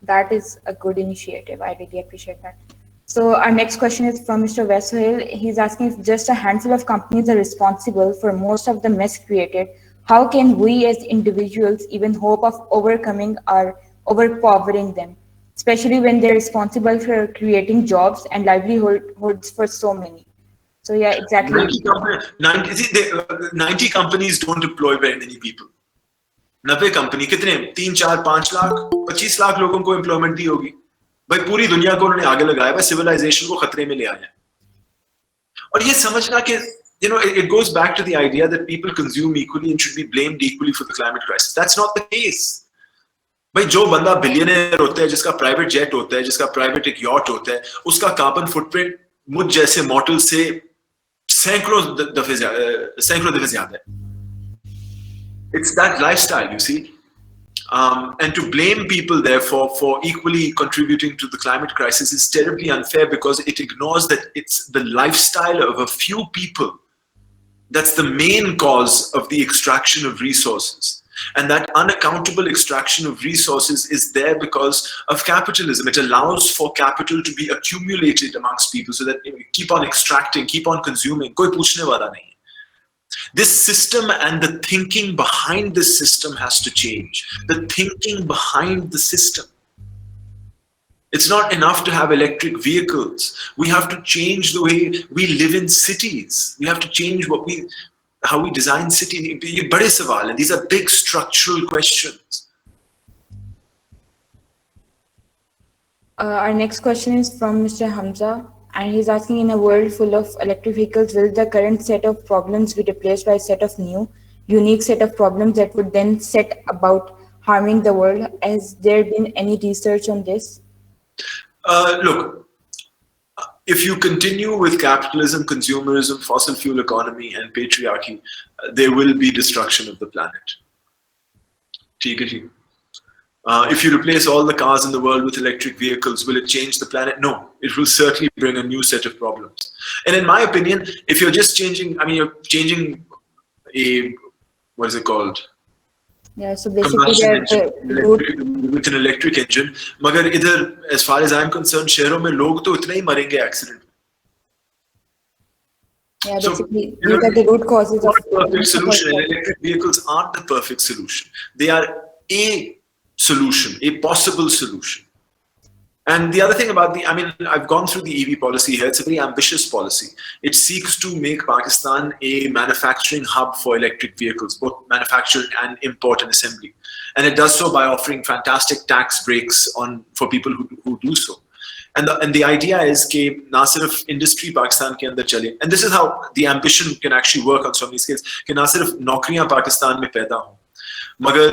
That is a good initiative. I really appreciate that. So our next question is from Mr. Westhill. He's asking if just a handful of companies are responsible for most of the mess created, how can we as individuals even hope of overcoming or overpowering them, especially when they're responsible for creating jobs and livelihoods for so many? So yeah, exactly. 90 companies don't employ very many people. 90 company कितने 3, 4, 5 लाख 25 लाख लोगों को employment दी होगी भाई. पूरी दुनिया को उन्होंने आगे लगाया है, सिविलाइजेशन को खतरे में ले आया. और ये समझना कि it goes back to the idea that people consume equally and should be blamed equally for the climate crisis. That's not the case. भाई जो बंदा बिलियनर होता है, जिसका प्राइवेट जेट होता है, जिसका प्राइवेट एक यॉट होता है, उसका कार्बन फुटप्रिंट मुझ जैसे मॉडल से सैकड़ों दफे ज्यादा है. It's that lifestyle, you see. And to blame people, therefore, for equally contributing to the climate crisis is terribly unfair because it ignores that it's the lifestyle of a few people that's the main cause of the extraction of resources. And that unaccountable extraction of resources is there because of capitalism. It allows for capital to be accumulated amongst people so that you keep on extracting, keep on consuming. Koi puchne wala nahi. This system and the thinking behind this system has to change. The thinking behind the system. It's not enough to have electric vehicles. We have to change the way we live in cities. We have to change how we design cities. Ye bade sawal hain. These are big structural questions. Our next question is from Mr. Hamza. And he's asking, in a world full of electric vehicles, will the current set of problems be replaced by a set of new, unique set of problems that would then set about harming the world? Has there been any research on this? Look, if you continue with capitalism, consumerism, fossil fuel economy, and patriarchy, there will be destruction of the planet. ठीक है जी. If you replace all the cars in the world with electric vehicles, will it change the planet? No, it will certainly bring a new set of problems. And in my opinion, if you're just changing, you're changing what is it called? Yeah, so basically with an electric engine. Magar idhar, as far as I'm concerned, shehron mein log to itne hi marenge accident. Yeah, basically, these are the root causes of perfect solution. And electric vehicles aren't the perfect solution. They are a solution, a possible solution. And the other thing about I've gone through the EV policy here. It's a very ambitious policy. It seeks to make Pakistan a manufacturing hub for electric vehicles, both manufacture and import and assembly. And it does so by offering fantastic tax breaks for people who do so. And the idea is that na sirf industry Pakistan ke andar chale. And this is how the ambition can actually work on so many scales. That na sirf naukriyan Pakistan mein paida ho, magar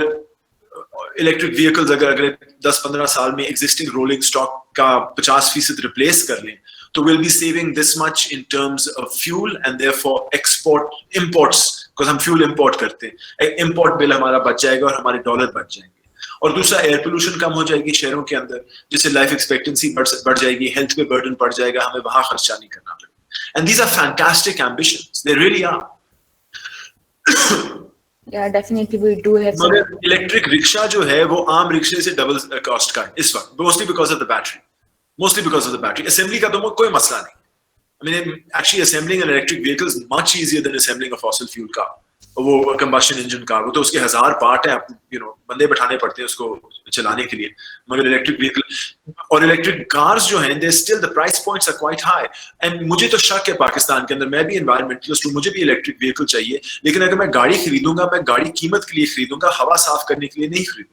electric vehicles अगर 10-15 साल में existing rolling stock का 50% replace कर लें तो will be saving this much in terms of fuel and therefore imports because हम fuel import करते हैं, इंपोर्ट बिल हमारा बच जाएगा और हमारे डॉलर बच जाएंगे. और दूसरा, एयर पोल्यूशन कम हो जाएगी शहरों के अंदर, जिससे लाइफ एक्सपेक्टेंसी बढ़ जाएगी, हेल्थ पे बर्डन बढ़ जाएगा, हमें वहां खर्चा नहीं करना पड़ेगा. And these are fantastic ambitions, they really are. Yeah, definitely we do have some. Electric rickshaw जो है वो आम रिक्शे से डबल कॉस्ट का है इस वक्त, mostly because of the battery. Assembly का तो कोई मसला नहीं. Actually assembling an electric vehicle is much easier than assembling a fossil fuel car. वो combustion engine car, वो तो उसके 1000 पार्ट है, बंदे बैठाने पड़ते हैं उसको चलाने के लिए. मगर इलेक्ट्रिक व्हीकल और इलेक्ट्रिक कार्स जो हैं, still the price points are quite high. And मुझे तो शक है पाकिस्तान के अंदर, मैं भी environmentalist हूँ, मुझे भी इलेक्ट्रिक व्हीकल चाहिए, लेकिन अगर मैं गाड़ी खरीदूंगा, मैं गाड़ी कीमत के लिए खरीदूंगा, हवा साफ करने के लिए नहीं खरीदूंगा.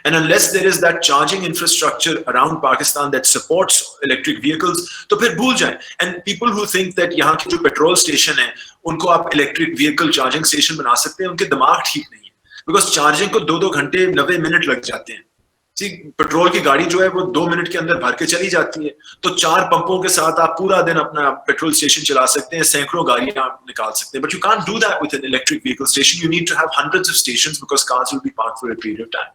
And unless there is that charging infrastructure around Pakistan that supports electric vehicles, तो फिर भूल जाएं. And people who think that यहाँ की जो पेट्रोल स्टेशन है उनको आप इलेक्ट्रिक व्हीकल चार्जिंग स्टेशन बना सकते हैं, उनके दिमाग ठीक नहीं है. Because चार्जिंग को 2-2 घंटे 90 मिनट लग जाते हैं. पेट्रोल की गाड़ी जो है वो 2 मिनट के अंदर भर के चली जाती है, तो 4 पंपों के साथ आप पूरा दिन अपना पेट्रोल स्टेशन चला सकते हैं, सैकड़ों गाड़ियां आप निकाल सकते हैं. But you can't do that with an electric vehicle station. You need to have hundreds of stations because cars will be parked for a period of time.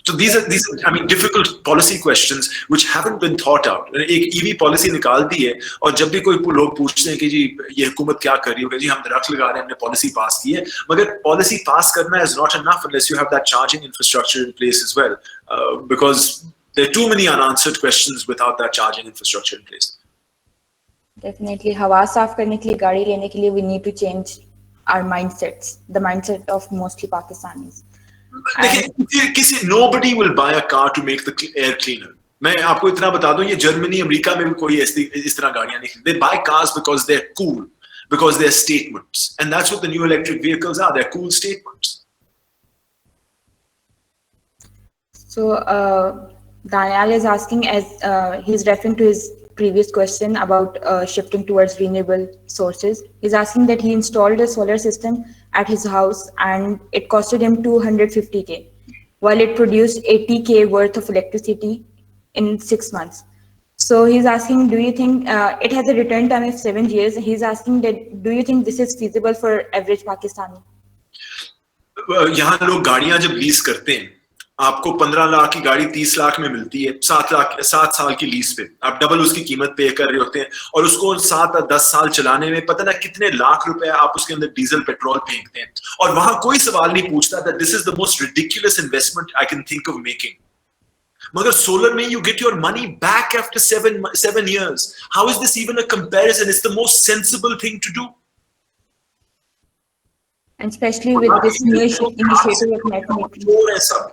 So these are I mean difficult policy questions which haven't been thought out. एक EV policy निकाल दी है और जब भी कोई लोग पूछते हैं कि जी ये हुकूमत क्या कर रही है, जी हम दरख्त लगा रहे हैं, हमने पॉलिसी पास की है, मगर पॉलिसी पास करना is not enough unless you have that charging infrastructure in place as well, because there are too many unanswered questions without that charging infrastructure in place. Definitely, हवा साफ करने के लिए, गाड़ी लेने के लिए we need to change our mindsets, the mindset of mostly Pakistanis. देखिए, nobody will buy a car to make the air cleaner. मैं आपको इतना बता दूं, ये जर्मनी, अमेरिका में भी कोई इस तरह गाड़ियां नहीं. They buy cars because they're cool, because they're statements, and that's what the new electric vehicles are. They're cool statements. So Daniel is asking, as he's referring to his previous question about shifting towards renewable sources. He's asking that he installed a solar system at his house and it costed him 250K, while it produced 80K worth of electricity in 6 months. So he's asking, do you think it has a return time of 7 years? He's asking that, do you think this is feasible for average Pakistani? यहाँ लोग गाड़ियां जब lease करते हैं, आपको 15 लाख की गाड़ी 30 लाख में मिलती है, 7 साल की लीज पे आप डबल उसकी कीमत पे कर रहे होते हैं, और उसको 7-10 साल चलाने में पता ना कितने लाख रुपए आप उसके अंदर डीजल पेट्रोल फेंकते हैं, और वहां कोई सवाल नहीं पूछता that this is the most ridiculous investment I can think of making. मगर सोलर में you get your money back after 7 years. How is this even a comparison? It's the most sensible thing to do. And especially with this new initiative of net metering.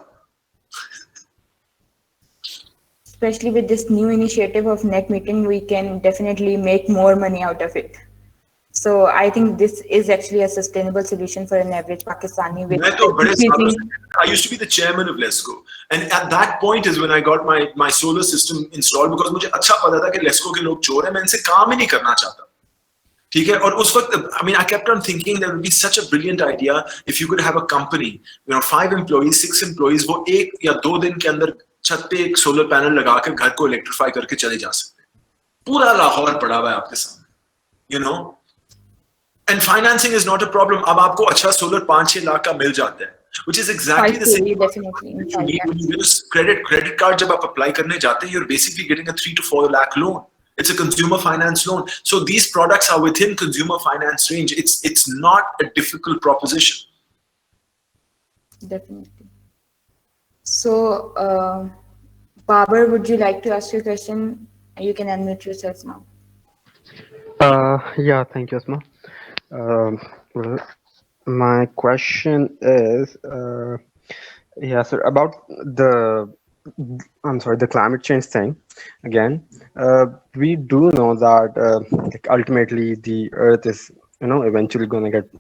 Especially with this new initiative of net metering, we can definitely make more money out of it. So I think this is actually a sustainable solution for an average Pakistani. I used to be the chairman of LESCO, and at that point is when I got my solar system installed, because मुझे अच्छा पता था कि LESCO के लोग चोर हैं, मैं इनसे काम ही नहीं करना चाहता. ठीक है, और उस वक्त I mean I kept on thinking that would be such a brilliant idea if you could have a company, 5 employees, 6 employees, वो 1 या 2 दिन के अंदर छत पे एक सोलर पैनल लगाकर घर को इलेक्ट्रीफाई करके चले जा सकते हैं. पूरा लाहौर पड़ा हुआ है आपके सामने, and financing is not a problem. अब आपको अच्छा सोलर 5-6 लाख का मिल जाता है, which is exactly the same. Credit card जब आप अप्लाई करने जाते हैं, you're basically getting a 3 to 4 lakh loan. It's a consumer finance loan. So these products are within consumer finance range. It's not a difficult proposition. Definitely. So, Babar, would you like to ask your question? You can unmute yourself now. Yeah, thank you, Asma. Well, my question is, yeah, sir, about the climate change thing. Again, we do know that like ultimately the Earth is, eventually going to get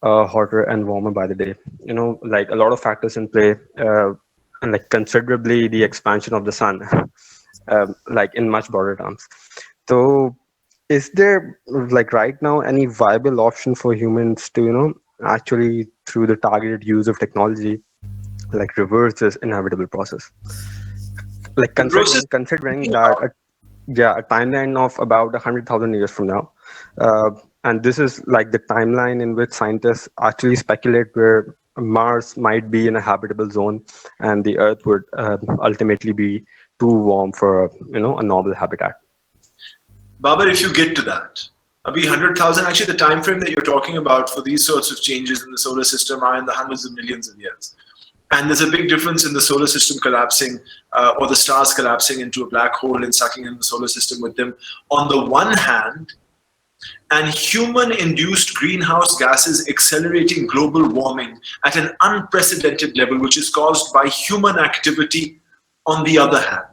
hotter and warmer by the day. Like a lot of factors in play, and like considerably the expansion of the sun, like in much broader terms. So, is there like right now any viable option for humans to, actually through the targeted use of technology, like reverse this inevitable process? Like considering that, a timeline of about 100,000 years from now, and this is like the timeline in which scientists actually speculate where Mars might be in a habitable zone, and the Earth would ultimately be too warm for a normal habitat. Babar, if you get to that, abhi 100,000, actually the time frame that you're talking about for these sorts of changes in the solar system are in the hundreds of millions of years. And there's a big difference in the solar system collapsing or the stars collapsing into a black hole and sucking in the solar system with them, on the one hand, and human-induced greenhouse gases accelerating global warming at an unprecedented level, which is caused by human activity on the other hand,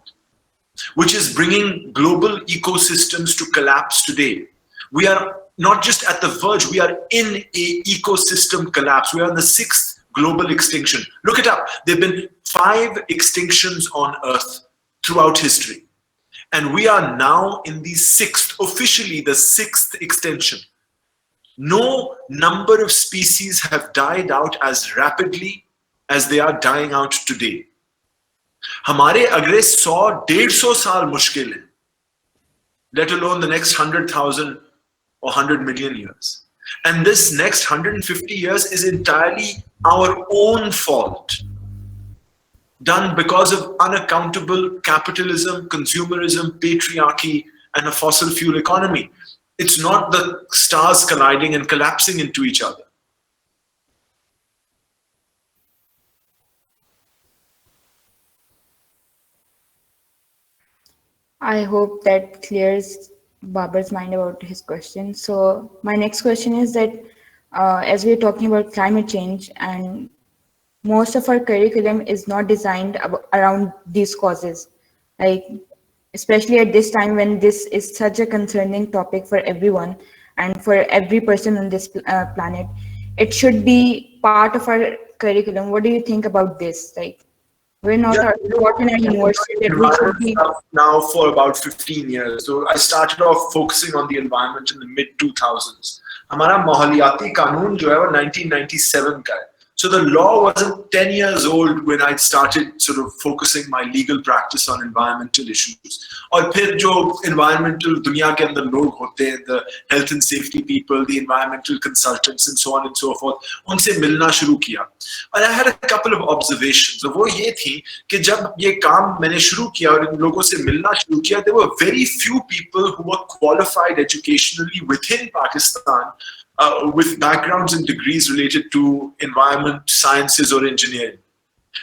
which is bringing global ecosystems to collapse today. We are not just at the verge, we are in a ecosystem collapse. We are in the 6th global extinction. Look it up. There have been 5 extinctions on Earth throughout history. And we are now in the 6th, officially the 6th extinction. No number of species have died out as rapidly as they are dying out today. हमारे अगले 100-150 साल मुश्किल है, let alone the next 100,000 or 100 million years. And this next 150 years is entirely our own fault, done because of unaccountable capitalism, consumerism, patriarchy, and a fossil fuel economy. It's not the stars colliding and collapsing into each other. I hope that clears Babar's mind about his question. So my next question is that as we're talking about climate change, and most of our curriculum is not designed around these causes, like especially at this time when this is such a concerning topic for everyone and for every person on this planet, it should be part of our curriculum. What do you think about this? Like, we're not taught in our university that we should be. Now for about 15 years. So I started off focusing on the environment in the mid 2000s. हमारा माहौलियाती कानून जो है वो 1997 का है. So the law wasn't 10 years old when I started sort of focusing my legal practice on environmental issues. और फिर जो environmental दुनिया के अंदर लोग होते हैं, the health and safety people, the environmental consultants and so on and so forth, उनसे मिलना शुरू किया. And I had a couple of observations. वो ये थी कि जब ये काम मैंने शुरू किया और इन लोगों से मिलना शुरू किया, there were very few people who were qualified educationally within Pakistan with backgrounds and degrees related to environment sciences or engineering.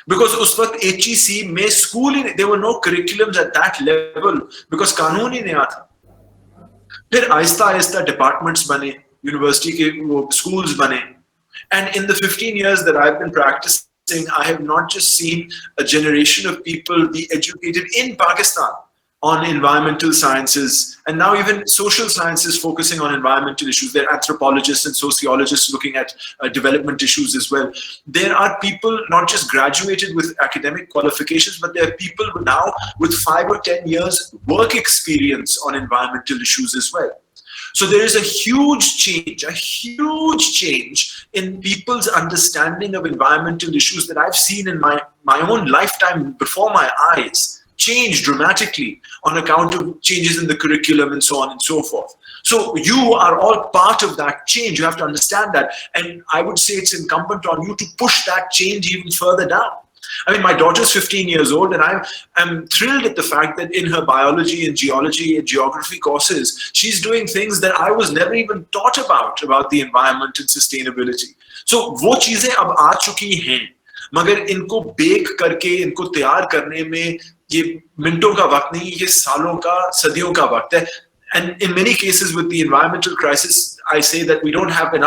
Because उस वक्त HEC में school he there were no curriculums at that level because कानून ही नया था. फिर Aahista Aahista departments बने, university के वो schools बने, and in the 15 years that I've been practicing, I have not just seen a generation of people be educated in Pakistan on environmental sciences, and now even social sciences focusing on environmental issues. There are anthropologists and sociologists looking at development issues as well. There are people not just graduated with academic qualifications, but there are people now with 5 or 10 years work experience on environmental issues as well. So there is a huge change in people's understanding of environmental issues that I've seen in my own lifetime before my eyes change dramatically on account of changes in the curriculum and so on and so forth. So you are all part of that change. You have to understand that. And I would say it's incumbent on you to push that change even further down. I mean, my daughter's 15 years old, and I'm thrilled at the fact that in her biology and geology and geography courses, she's doing things that I was never even taught about the environment and sustainability. So वो चीजें अब आ चुकी हैं, मगर इनको bake करके इनको तैयार करने में ये मिनटों का वक्त नहीं, ये सालों का, सदियों का वक्त है. And in many cases with the environmental crisis, I say that we don't have the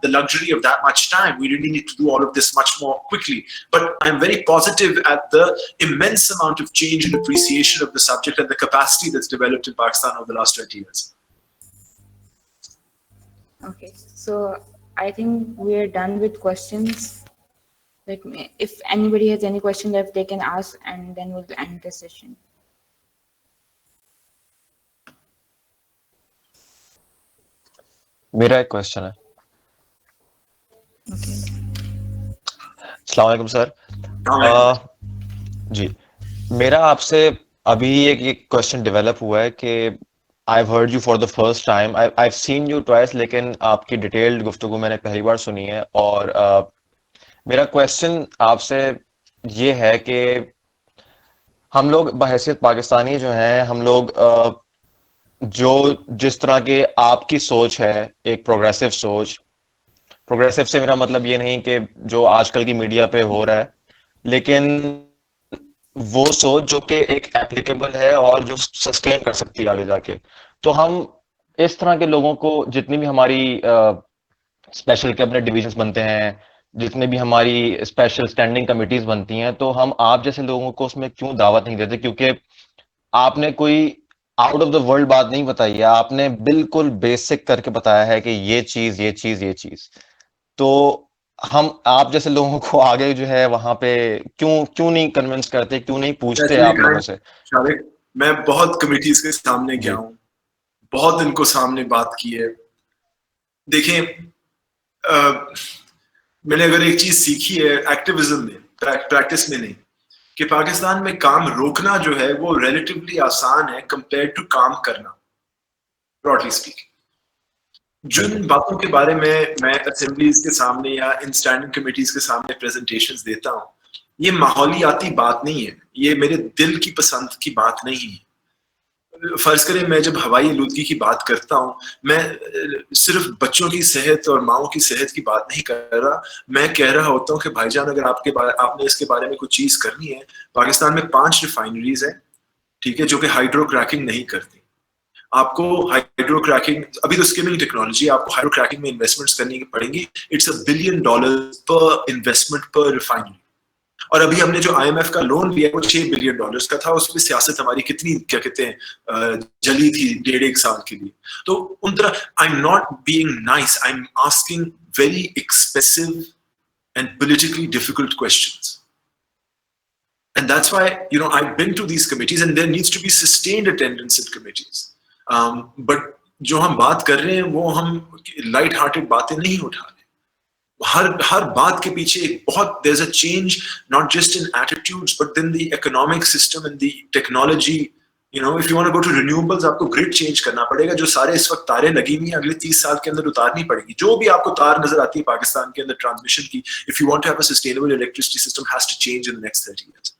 luxury of that much time. We really need to do all of this much more quickly. But I'm very positive at the immense amount of change and appreciation of the subject and the capacity that's developed in Pakistan over the last 20 years. Okay, so I think we're done with questions. If anybody has any question left, they can ask, and then we'll end the session. मेरा एक question है. अस्सलाम वालेकुम sir. जी, मेरा आपसे अभी एक question develop हुआ है कि I've heard you for the first time. I've seen you twice, लेकिन आपकी डिटेल्ड गुफ्तगू मैंने पहली बार सुनी है. और मेरा क्वेश्चन आपसे ये है कि हम लोग बहैसियत पाकिस्तानी जो हैं, हम लोग जो जिस तरह के आपकी सोच है, एक प्रोग्रेसिव सोच, प्रोग्रेसिव से मेरा मतलब ये नहीं कि जो आजकल की मीडिया पे हो रहा है, लेकिन वो सोच जो कि एक एप्लीकेबल है और जो सस्टेन कर सकती है आगे जाके. तो हम इस तरह के लोगों को, जितनी भी हमारी स्पेशल कैबिनेट डिविजन्स बनते हैं, जितने भी हमारी स्पेशल स्टैंडिंग कमिटीज बनती हैं, तो हम आप जैसे लोगों को उसमें क्यों दावत नहीं देते? क्योंकि आपने कोई आउट ऑफ द वर्ल्ड बात नहीं बताई है, आपने बिल्कुल बेसिक करके बताया है कि ये चीज. तो हम आप जैसे लोगों को आगे जो है वहां पे क्यों नहीं कन्विंस करते, क्यों नहीं पूछते आप लोगों से? मैं बहुत कमिटीज के सामने गया हूँ, बहुत इनको सामने बात की है. देखें, मैंने अगर एक चीज सीखी है एक्टिविज्म में, प्रैक्टिस में नहीं, कि पाकिस्तान में काम रोकना जो है वो रिलेटिवली आसान है कंपेयर टू काम करना, ब्रॉडली स्पीकिंग। जिन बातों के बारे में मैं असेंबलीज के सामने या इन स्टैंडिंग कमेटीज के सामने प्रेजेंटेशंस देता हूँ, ये माहौलियाती बात नहीं है, ये मेरे दिल की पसंद की बात नहीं है। फर्ज करें मैं जब हवाई आलूदगी की बात करता हूँ, मैं सिर्फ बच्चों की सेहत और माओ की सेहत की बात नहीं कर रहा, मैं कह रहा होता हूँ कि भाईजान अगर आपने इसके बारे में कुछ चीज करनी है, पाकिस्तान में 5 रिफाइनरीज हैं, ठीक है, जो कि हाइड्रो क्रैकिंग नहीं करती। आपको हाइड्रो क्रैकिंग, अभी तो स्किमिंग टेक्नोलॉजी, आपको हाइड्रो क्रैकिंग में इन्वेस्टमेंट्स करनी पड़ेंगी। इट्स $1 बिलियन पर इन्वेस्टमेंट पर रिफाइनरी। और अभी हमने जो IMF का लोन लिया वो $6 बिलियन का था, उसमें सियासत हमारी कितनी, क्या कहते हैं, जली थी 1.5 साल के लिए। तो उन तरह I am not being nice, I am asking very expensive and politically difficult questions. And that's why, you know, I've been to these committees and there needs to be sustained attendance in committees. But जो हम बात कर रहे हैं वो हम light hearted बातें नहीं उठा रहे। हर बात के पीछे एक बहुत, there's a change not just in attitudes but then the economic system and the technology. You know, if you want to go to renewables, आपको ग्रिड चेंज करना पड़ेगा। जो सारे इस वक्त तारें लगी हुई हैं अगले 30 साल के अंदर उतारनी पड़ेगी। जो भी आपको तार नजर आती है पाकिस्तान के अंदर ट्रांसमिशन की, if you want to have a sustainable electricity system, has to change in the next 30 years.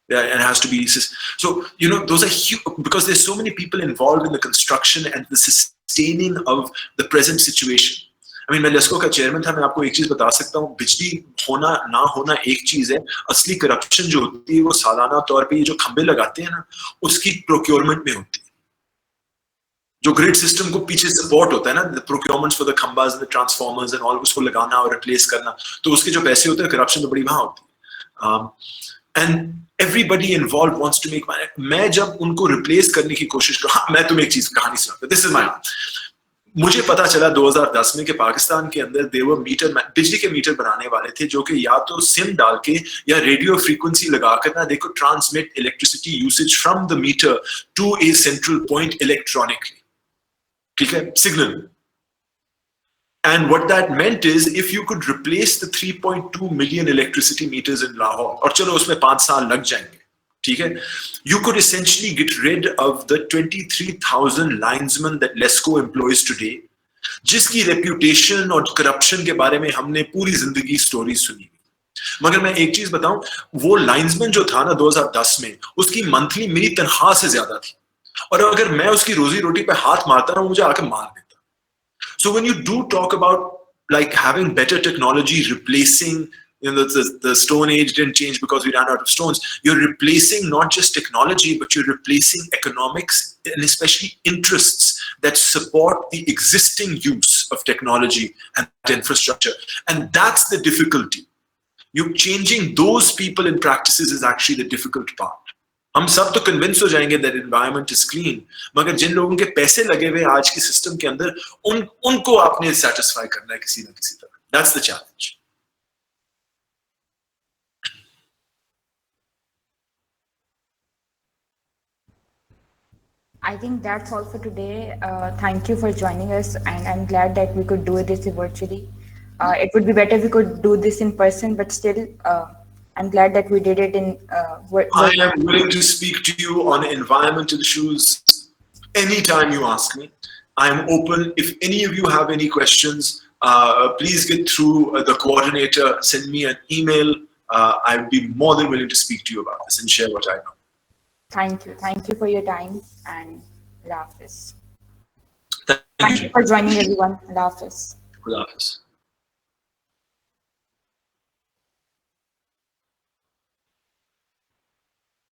Yeah, and it has to be, so you know, those are huge, because there's so many people involved in the construction and the sustaining of the present situation. I mean, मैं लेस्को का chairman था, मैं आपको एक चीज बता सकता हूँ, बिजली होना ना होना एक चीज है, असली करप्शन जो होती है वो सालाना तौर पे ये जो खंबे लगाते हैं ना, उसकी प्रोक्योरमेंट में होती है। जो ग्रिड सिस्टम को पीछे सपोर्ट होता है ना, प्रोक्योरमेंट्स फॉर द खंबास, द ट्रांसफॉर्मर्स एंड ऑल, उसको लगाना और रिप्लेस करना, तो उसके जो पैसे होते हैं, करप्शन तो बड़ी वहां होती है। And everybody involved wants to make money. मैं जब उनको रिप्लेस करने की कोशिश कर, हाँ, मैं तुम्हें एक चीज कहानी सुनाता, दिस इज माय, मुझे पता चला 2010 में कि पाकिस्तान के अंदर देवर मीटर, बिजली के मीटर बनाने वाले थे जो कि या तो सिम डाल के या रेडियो फ्रीक्वेंसी लगाकर ना, देखो, transmit electricity usage from the meter to a central point electronically, ठीक है, signal. And what that meant is, if you could replace the 3.2 million electricity meters in Lahore, और चलो उसमें 5 साल लग जाएंगे, ठीक है, you could essentially get rid of the 23,000 linesmen that LESCO employs today, जिसकी reputation और corruption के बारे में हमने पूरी जिंदगी स्टोरी सुनी। मगर मैं एक चीज बताऊं, वो लाइन्समैन जो था ना 2010 में, उसकी मंथली मेरी तनख्वाह से ज्यादा थी, और अगर मैं उसकी रोजी रोटी पे हाथ मारता ना, मुझे आके मार देता। So when you do talk about like having better technology replacing, you know, the Stone Age didn't change because we ran out of stones. You're replacing not just technology, but you're replacing economics and especially interests that support the existing use of technology and infrastructure. And that's the difficulty. You changing those people and practices is actually the difficult part. हम सब तो convince हो जाएंगे that environment is clean, मगर जिन लोगों के पैसे लगे हुए आज के सिस्टम के अंदर, उनको आपने सेटिस्फाई करना है किसी ना किसी तरह। That's the challenge. I think that's all for today. Thank you for joining us, and I'm glad that we could do this virtually. It would be better if we could do this in person, but still, I'm glad that we did it in. I am willing to speak to you on environmental issues anytime you ask me. I am open. If any of you have any questions, please get through the coordinator, send me an email. I would be more than willing to speak to you about this and share what I know. Thank you. Thank you for your time, and Allah Hafiz. Thank Thank you for joining, everyone. Allah Hafiz. Allah Hafiz.